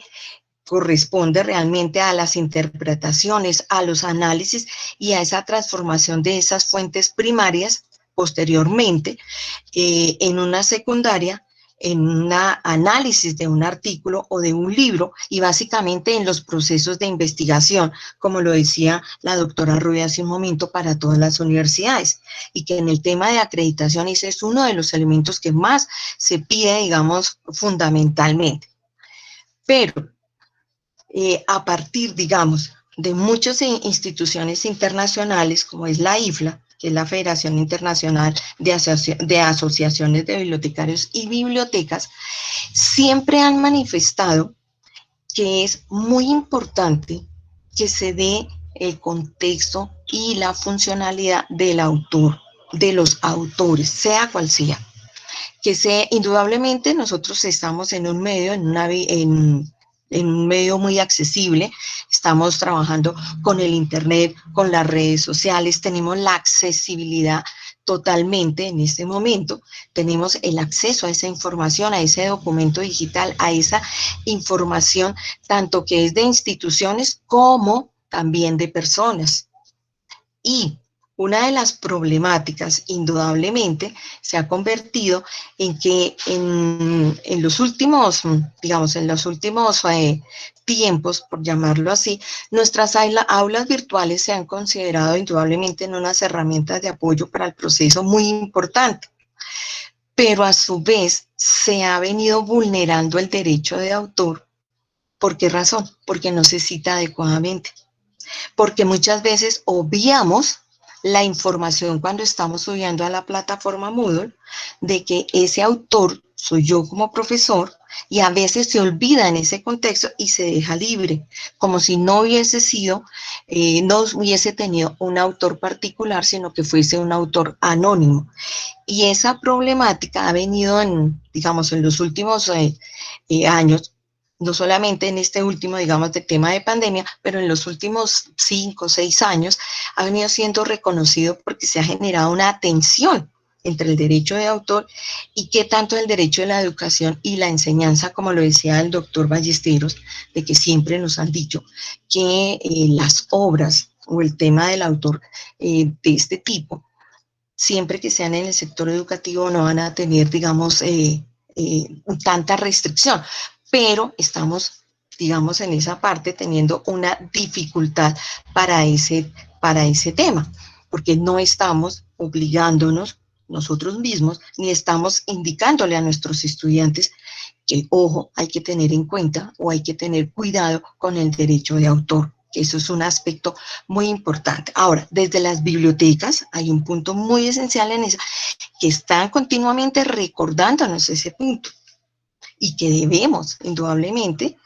corresponde realmente a las interpretaciones, a los análisis y a esa transformación de esas fuentes primarias posteriormente en una secundaria, en un análisis de un artículo o de un libro, y básicamente en los procesos de investigación, como lo decía la doctora Rubia hace un momento, para todas las universidades, y que en el tema de acreditación ese es uno de los elementos que más se pide, digamos, fundamentalmente. Pero a partir, digamos, de muchas instituciones internacionales, como es la IFLA, que es la Federación Internacional de Asociaciones de Bibliotecarios y Bibliotecas, siempre han manifestado que es muy importante que se dé el contexto y la funcionalidad del autor, de los autores, sea cual sea. Que indudablemente nosotros estamos en un medio, en un medio muy accesible, estamos trabajando con el internet, con las redes sociales, tenemos la accesibilidad totalmente en este momento, tenemos el acceso a esa información, a ese documento digital, a esa información, tanto que es de instituciones como también de personas. Y una de las problemáticas, indudablemente, se ha convertido en que en los últimos, digamos, en los últimos tiempos, por llamarlo así, nuestras aulas virtuales se han considerado indudablemente en unas herramientas de apoyo para el proceso muy importante. Pero a su vez se ha venido vulnerando el derecho de autor. ¿Por qué razón? Porque no se cita adecuadamente. Porque muchas veces obviamos la información cuando estamos subiendo a la plataforma Moodle de que ese autor soy yo como profesor, y a veces se olvida en ese contexto y se deja libre, como si no hubiese sido, no hubiese tenido un autor particular, sino que fuese un autor anónimo. Y esa problemática ha venido digamos, en los últimos años, no solamente en este último, digamos, de tema de pandemia, pero en los últimos 5 o 6 años ha venido siendo reconocido porque se ha generado una tensión entre el derecho de autor y qué tanto el derecho de la educación y la enseñanza, como lo decía el doctor Ballesteros, de que siempre nos han dicho que las obras o el tema del autor de este tipo, siempre que sean en el sector educativo, no van a tener, digamos, tanta restricción. Pero estamos, digamos, en esa parte teniendo una dificultad para ese tema, porque no estamos obligándonos nosotros mismos, ni estamos indicándole a nuestros estudiantes que, ojo, hay que tener en cuenta o hay que tener cuidado con el derecho de autor. Eso es un aspecto muy importante. Ahora, desde las bibliotecas hay un punto muy esencial en eso, que están continuamente recordándonos ese punto y que debemos, indudablemente,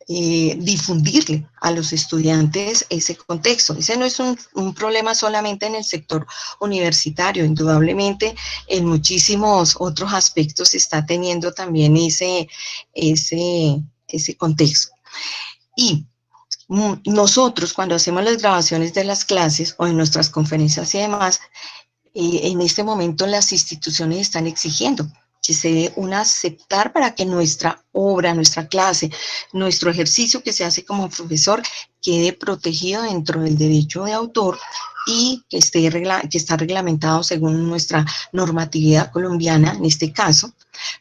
difundirle a los estudiantes ese contexto. Ese no es un problema solamente en el sector universitario, indudablemente en muchísimos otros aspectos se está teniendo también ese contexto. Y nosotros cuando hacemos las grabaciones de las clases o en nuestras conferencias y demás, en este momento las instituciones están exigiendo que se dé un aceptar para que nuestra obra, nuestra clase, nuestro ejercicio que se hace como profesor quede protegido dentro del derecho de autor y que está reglamentado según nuestra normatividad colombiana en este caso.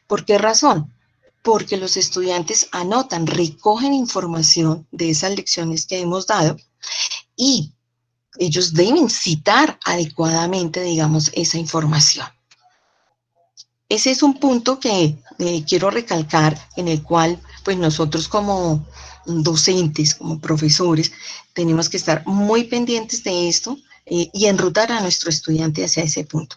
¿Por qué razón? Porque los estudiantes anotan, recogen información de esas lecciones que hemos dado y ellos deben citar adecuadamente, digamos, esa información. Ese es un punto que quiero recalcar, en el cual pues nosotros como docentes, como profesores, tenemos que estar muy pendientes de esto y enrutar a nuestro estudiante hacia ese punto.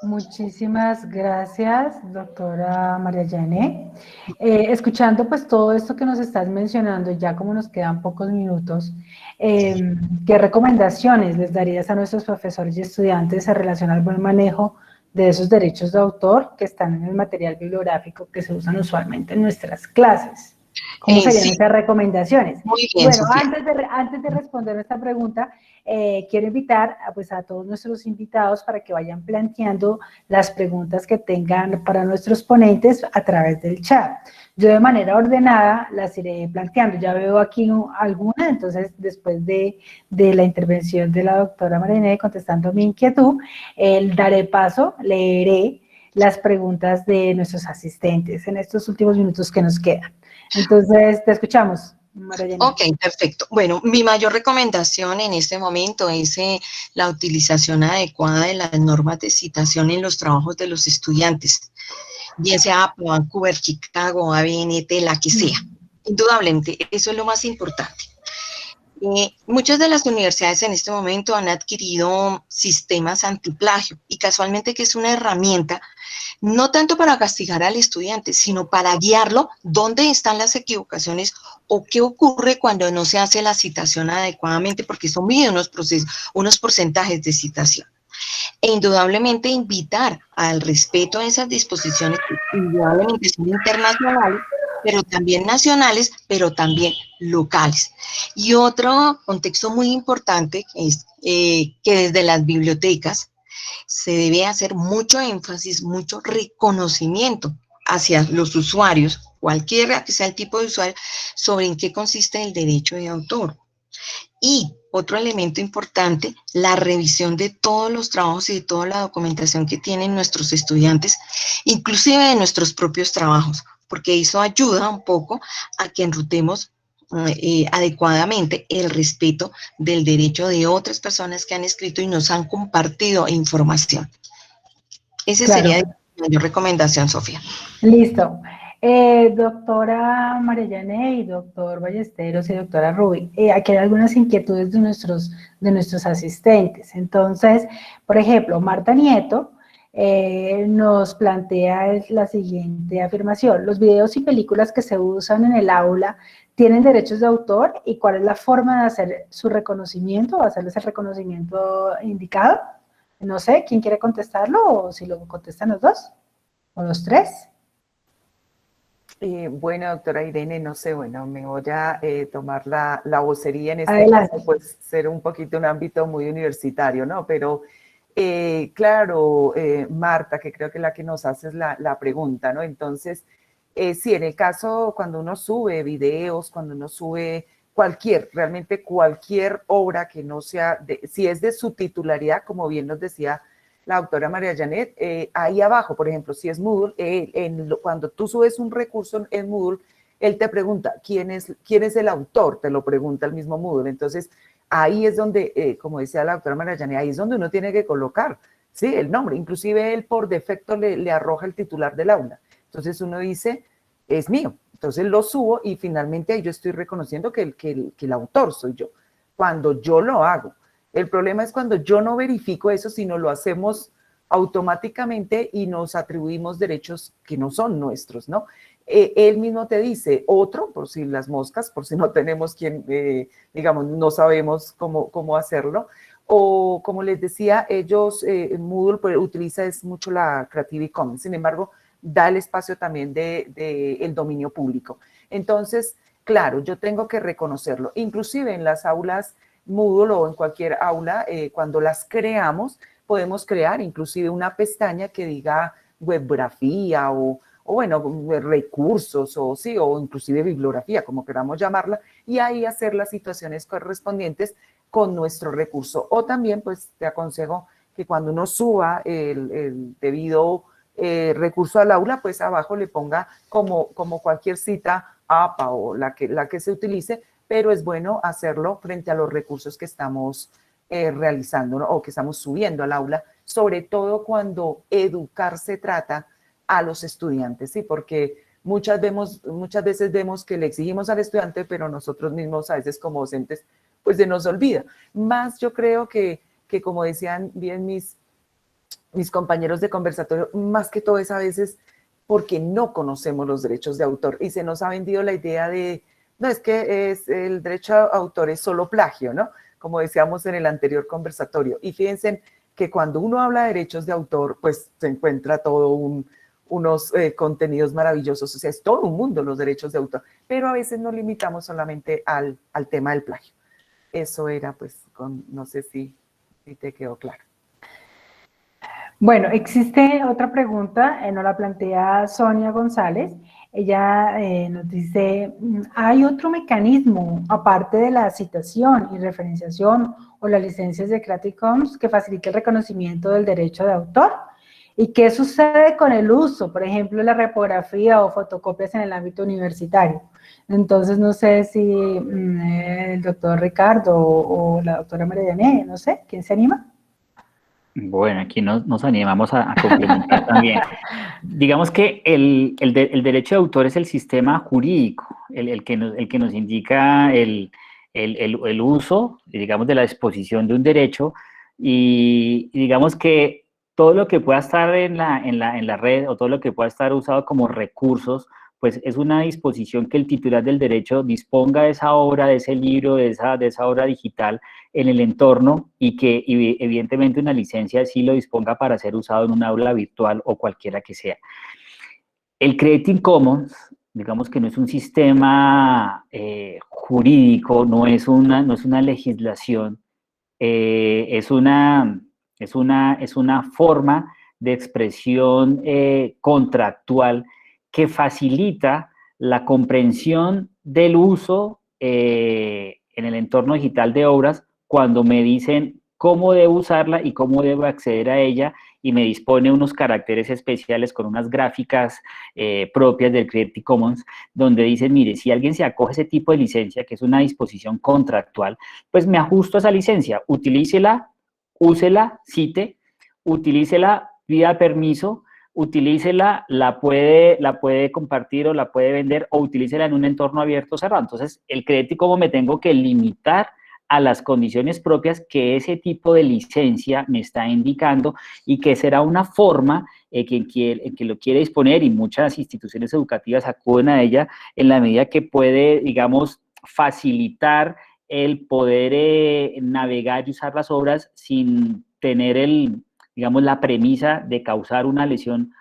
Muchísimas gracias, doctora María Yané. Escuchando pues todo esto que nos estás mencionando, ya como nos quedan pocos minutos, ¿qué recomendaciones les darías a nuestros profesores y estudiantes en relación al buen manejo de esos derechos de autor que están en el material bibliográfico que se usan usualmente en nuestras clases? ¿Cómo serían Sí. esas recomendaciones? Muy bien, bueno, Sofía. antes de responder esta pregunta, quiero invitar a todos nuestros invitados para que vayan planteando las preguntas que tengan para nuestros ponentes a través del chat. Yo de manera ordenada las iré planteando. Ya veo aquí alguna, entonces después de la intervención de la doctora Mariné contestando mi inquietud, daré paso, leeré las preguntas de nuestros asistentes en estos últimos minutos que nos quedan. Entonces, te escuchamos, María Yané. Ok, perfecto. Bueno, mi mayor recomendación en este momento es la utilización adecuada de las normas de citación en los trabajos de los estudiantes, bien sea Vancouver, Chicago, ABNT, la que sea. Indudablemente, eso es lo más importante. Muchas de las universidades en este momento han adquirido sistemas antiplagio y casualmente que es una herramienta no tanto para castigar al estudiante, sino para guiarlo dónde están las equivocaciones o qué ocurre cuando no se hace la citación adecuadamente, porque son mide unos porcentajes de citación. E indudablemente invitar al respeto a esas disposiciones que indudablemente son internacionales, pero también nacionales, pero también locales. Y otro contexto muy importante es que desde las bibliotecas se debe hacer mucho énfasis, mucho reconocimiento hacia los usuarios, cualquiera que sea el tipo de usuario, sobre en qué consiste el derecho de autor. Y otro elemento importante, la revisión de todos los trabajos y de toda la documentación que tienen nuestros estudiantes, inclusive de nuestros propios trabajos, porque eso ayuda un poco a que enrutemos adecuadamente el respeto del derecho de otras personas que han escrito y nos han compartido información. Esa sería mi mayor recomendación, Sofía. Listo. Doctora María Yané y doctor Ballesteros y doctora Rubi, aquí hay algunas inquietudes de nuestros asistentes. Entonces, por ejemplo, Marta Nieto nos plantea la siguiente afirmación: los videos y películas que se usan en el aula tienen derechos de autor, y cuál es la forma de hacer su reconocimiento o hacerles el reconocimiento indicado. No sé, ¿quién quiere contestarlo? O si lo contestan los dos o los tres. Bueno, doctora Irene, no sé, bueno, me voy a tomar la vocería en este Adelante. caso, pues ser un poquito un ámbito muy universitario, ¿no? Pero claro, Marta, que creo que es la que nos hace la pregunta, ¿no? Entonces, sí, en el caso cuando uno sube videos, cuando uno sube realmente cualquier obra que no sea, si es de su titularidad, como bien nos decía la doctora María Janet, ahí abajo, por ejemplo, si es Moodle, cuando tú subes un recurso en Moodle, él te pregunta, ¿quién es el autor? Te lo pregunta el mismo Moodle. Entonces, ahí es donde, como decía la doctora María Janet, ahí es donde uno tiene que colocar Sí, el nombre, inclusive él por defecto le arroja el titular del aula. Entonces uno dice, es mío. Entonces lo subo y finalmente ahí yo estoy reconociendo que el autor soy yo, cuando yo lo hago. El problema es cuando yo no verifico eso, sino lo hacemos automáticamente y nos atribuimos derechos que no son nuestros, ¿no? Él mismo te dice, otro, por si las moscas, por si no tenemos quien, digamos, no sabemos cómo hacerlo, o como les decía, ellos, Moodle utiliza mucho la Creative Commons, sin embargo, da el espacio también el dominio público. Entonces, claro, yo tengo que reconocerlo. Inclusive en las aulas Moodle o en cualquier aula, cuando las creamos, podemos crear inclusive una pestaña que diga webgrafía o bueno, recursos o inclusive bibliografía, como queramos llamarla, y ahí hacer las situaciones correspondientes con nuestro recurso. O también, pues, te aconsejo que cuando uno suba el debido recurso al aula, pues abajo le ponga como cualquier cita APA o la que se utilice, pero es bueno hacerlo frente a los recursos que estamos realizando, ¿no? O que estamos subiendo al aula, sobre todo cuando educar se trata a los estudiantes, ¿sí? Porque muchas veces vemos que le exigimos al estudiante, pero nosotros mismos a veces como docentes, pues se nos olvida. Más yo creo que como decían bien mis compañeros de conversatorio, más que todo es a veces porque no conocemos los derechos de autor y se nos ha vendido la idea de, no, es que el derecho a autor es solo plagio, ¿no? Como decíamos en el anterior conversatorio. Y fíjense que cuando uno habla de derechos de autor, pues se encuentra todo unos contenidos maravillosos, o sea, es todo un mundo los derechos de autor, pero a veces nos limitamos solamente al tema del plagio. Eso era, pues, no sé si te quedó claro. Bueno, existe otra pregunta, nos la plantea Sonia González. Ella nos dice, ¿hay otro mecanismo, aparte de la citación y referenciación o las licencias de Creative Commons, que facilite el reconocimiento del derecho de autor? ¿Y qué sucede con el uso, por ejemplo, la repografía o fotocopias en el ámbito universitario? Entonces, no sé si el doctor Ricardo o la doctora Marianne, no sé, ¿quién se anima? Bueno, aquí nos animamos a complementar también. Digamos que el derecho de autor es el sistema jurídico, el que nos indica el uso, digamos, de la disposición de un derecho y digamos que todo lo que pueda estar en la red o todo lo que pueda estar usado como recursos, pues es una disposición que el titular del derecho disponga de esa obra, de ese libro, de esa obra digital en el entorno y que evidentemente una licencia sí lo disponga para ser usado en un aula virtual o cualquiera que sea. El Creative Commons, digamos que no es un sistema jurídico, no es una legislación, es una forma de expresión contractual que facilita la comprensión del uso en el entorno digital de obras cuando me dicen cómo debo usarla y cómo debo acceder a ella y me dispone unos caracteres especiales con unas gráficas propias del Creative Commons donde dicen, mire, si alguien se acoge a ese tipo de licencia, que es una disposición contractual, pues me ajusto a esa licencia, utilícela, úsela, cite, utilícela, pida permiso, utilícela, la puede compartir o la puede vender o utilícela en un entorno abierto o cerrado. Entonces, el Creative Commons me tengo que limitar a las condiciones propias que ese tipo de licencia me está indicando y que será una forma que lo quiere disponer y muchas instituciones educativas acuden a ella en la medida que puede, digamos, facilitar el poder navegar y usar las obras sin tener digamos, la premisa de causar una lesión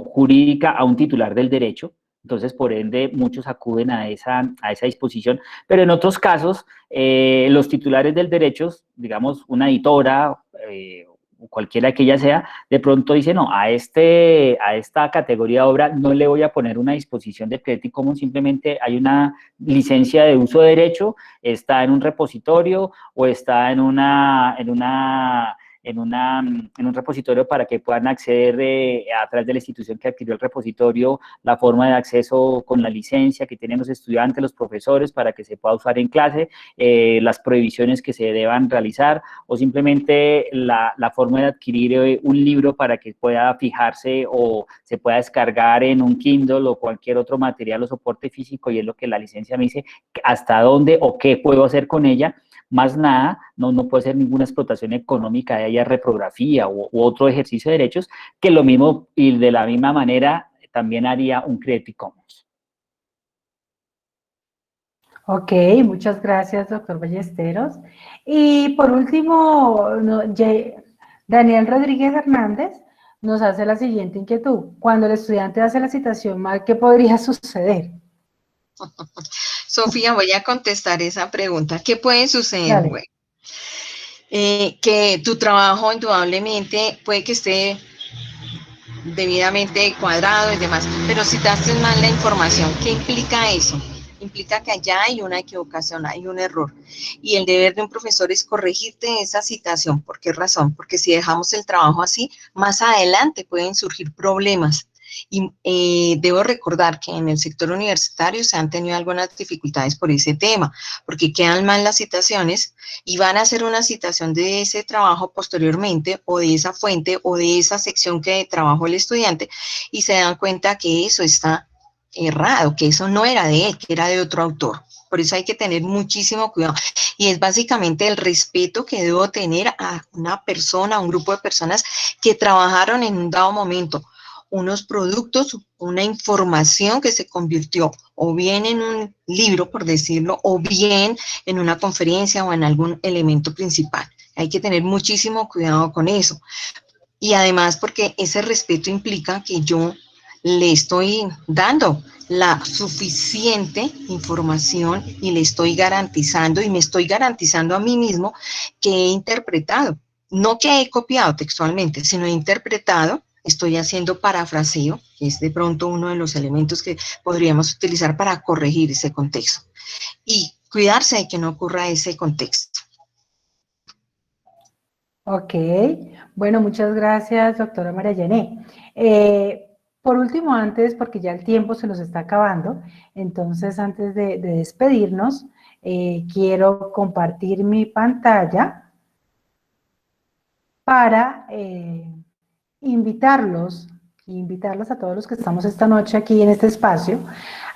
jurídica a un titular del derecho. Entonces, por ende, muchos acuden a esa disposición, pero en otros casos, los titulares del derecho, digamos, una editora, cualquiera que ella sea, de pronto dice, no, a esta categoría de obra no le voy a poner una disposición de Creative Commons, simplemente hay una licencia de uso de derecho, está en un repositorio o está en una en un repositorio para que puedan acceder a través de la institución que adquirió el repositorio, la forma de acceso con la licencia que tienen los estudiantes, los profesores, para que se pueda usar en clase, las prohibiciones que se deban realizar, o simplemente la forma de adquirir un libro para que pueda fijarse o se pueda descargar en un Kindle o cualquier otro material o soporte físico, y es lo que la licencia me dice hasta dónde o qué puedo hacer con ella. Más nada, no puede ser ninguna explotación económica de ella, reprografía u otro ejercicio de derechos, que lo mismo y de la misma manera también haría un Creative Commons. Ok, muchas gracias, doctor Ballesteros. Y por último, Daniel Rodríguez Hernández nos hace la siguiente inquietud. Cuando el estudiante hace la citación mal, ¿qué podría suceder? Sofía, voy a contestar esa pregunta. ¿Qué puede suceder? Dale. Bueno, que tu trabajo indudablemente puede que esté debidamente cuadrado y demás, pero citaste mal la información. ¿Qué implica eso? Implica que allá hay una equivocación, hay un error. Y el deber de un profesor es corregirte esa citación. ¿Por qué razón? Porque si dejamos el trabajo así, más adelante pueden surgir problemas. Y debo recordar que en el sector universitario se han tenido algunas dificultades por ese tema, porque quedan mal las citaciones y van a hacer una citación de ese trabajo posteriormente, o de esa fuente, o de esa sección que trabajó el estudiante, y se dan cuenta que eso está errado, que eso no era de él, que era de otro autor. Por eso hay que tener muchísimo cuidado. Y es básicamente el respeto que debo tener a una persona, a un grupo de personas que trabajaron en un dado momento unos productos, una información que se convirtió o bien en un libro, por decirlo, o bien en una conferencia o en algún elemento principal. Hay que tener muchísimo cuidado con eso. Y además porque ese respeto implica que yo le estoy dando la suficiente información y le estoy garantizando, y me estoy garantizando a mí mismo que he interpretado, no que he copiado textualmente, sino he interpretado. Estoy haciendo parafraseo, que es de pronto uno de los elementos que podríamos utilizar para corregir ese contexto. Y cuidarse de que no ocurra ese contexto. Ok, bueno, muchas gracias, doctora María Yané. Por último, antes, porque ya el tiempo se nos está acabando, entonces antes de despedirnos, quiero compartir mi pantalla para invitarlos a todos los que estamos esta noche aquí en este espacio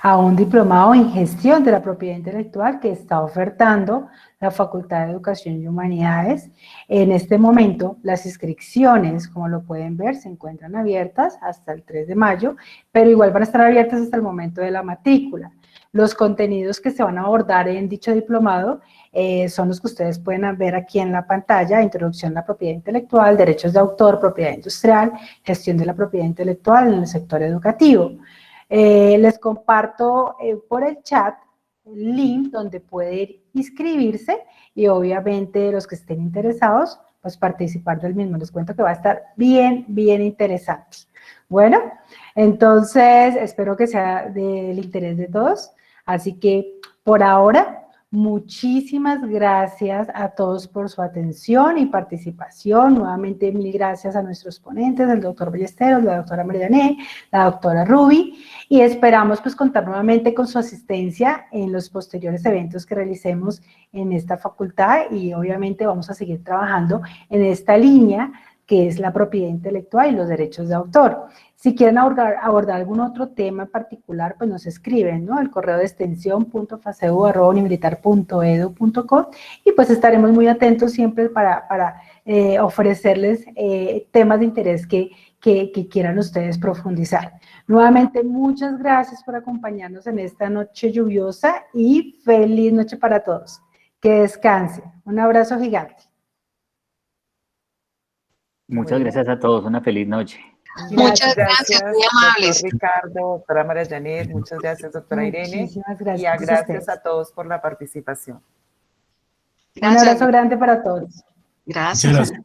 a un diplomado en gestión de la propiedad intelectual que está ofertando la Facultad de Educación y Humanidades. En este momento las inscripciones, como lo pueden ver, se encuentran abiertas hasta el 3 de mayo, pero igual van a estar abiertas hasta el momento de la matrícula. Los contenidos que se van a abordar en dicho diplomado son los que ustedes pueden ver aquí en la pantalla: introducción a la propiedad intelectual, derechos de autor, propiedad industrial, gestión de la propiedad intelectual en el sector educativo. Les comparto por el chat el link donde pueden inscribirse y obviamente los que estén interesados, pues participar del mismo. Les cuento que va a estar bien interesante. Bueno, entonces espero que sea del interés de todos. Así que por ahora, muchísimas gracias a todos por su atención y participación. Nuevamente, mil gracias a nuestros ponentes, el doctor Ballesteros, la doctora María Yané, la doctora Ruby, y esperamos pues contar nuevamente con su asistencia en los posteriores eventos que realicemos en esta facultad, y obviamente vamos a seguir trabajando en esta línea que es la propiedad intelectual y los derechos de autor. Si quieren abordar algún otro tema en particular, pues nos escriben, ¿no? El correo de extensión .faceu@unimilitar.edu.co, y pues estaremos muy atentos siempre para ofrecerles temas de interés que quieran ustedes profundizar. Nuevamente, muchas gracias por acompañarnos en esta noche lluviosa y feliz noche para todos. Que descansen. Un abrazo gigante. Muchas gracias a todos, una feliz noche. Muchas gracias, muy amables. Doctor Ricardo, doctora María Janet, muchas gracias, doctora Irene. Muchísimas gracias. Y gracias a todos por la participación. Un abrazo grande para todos. Gracias. Gracias.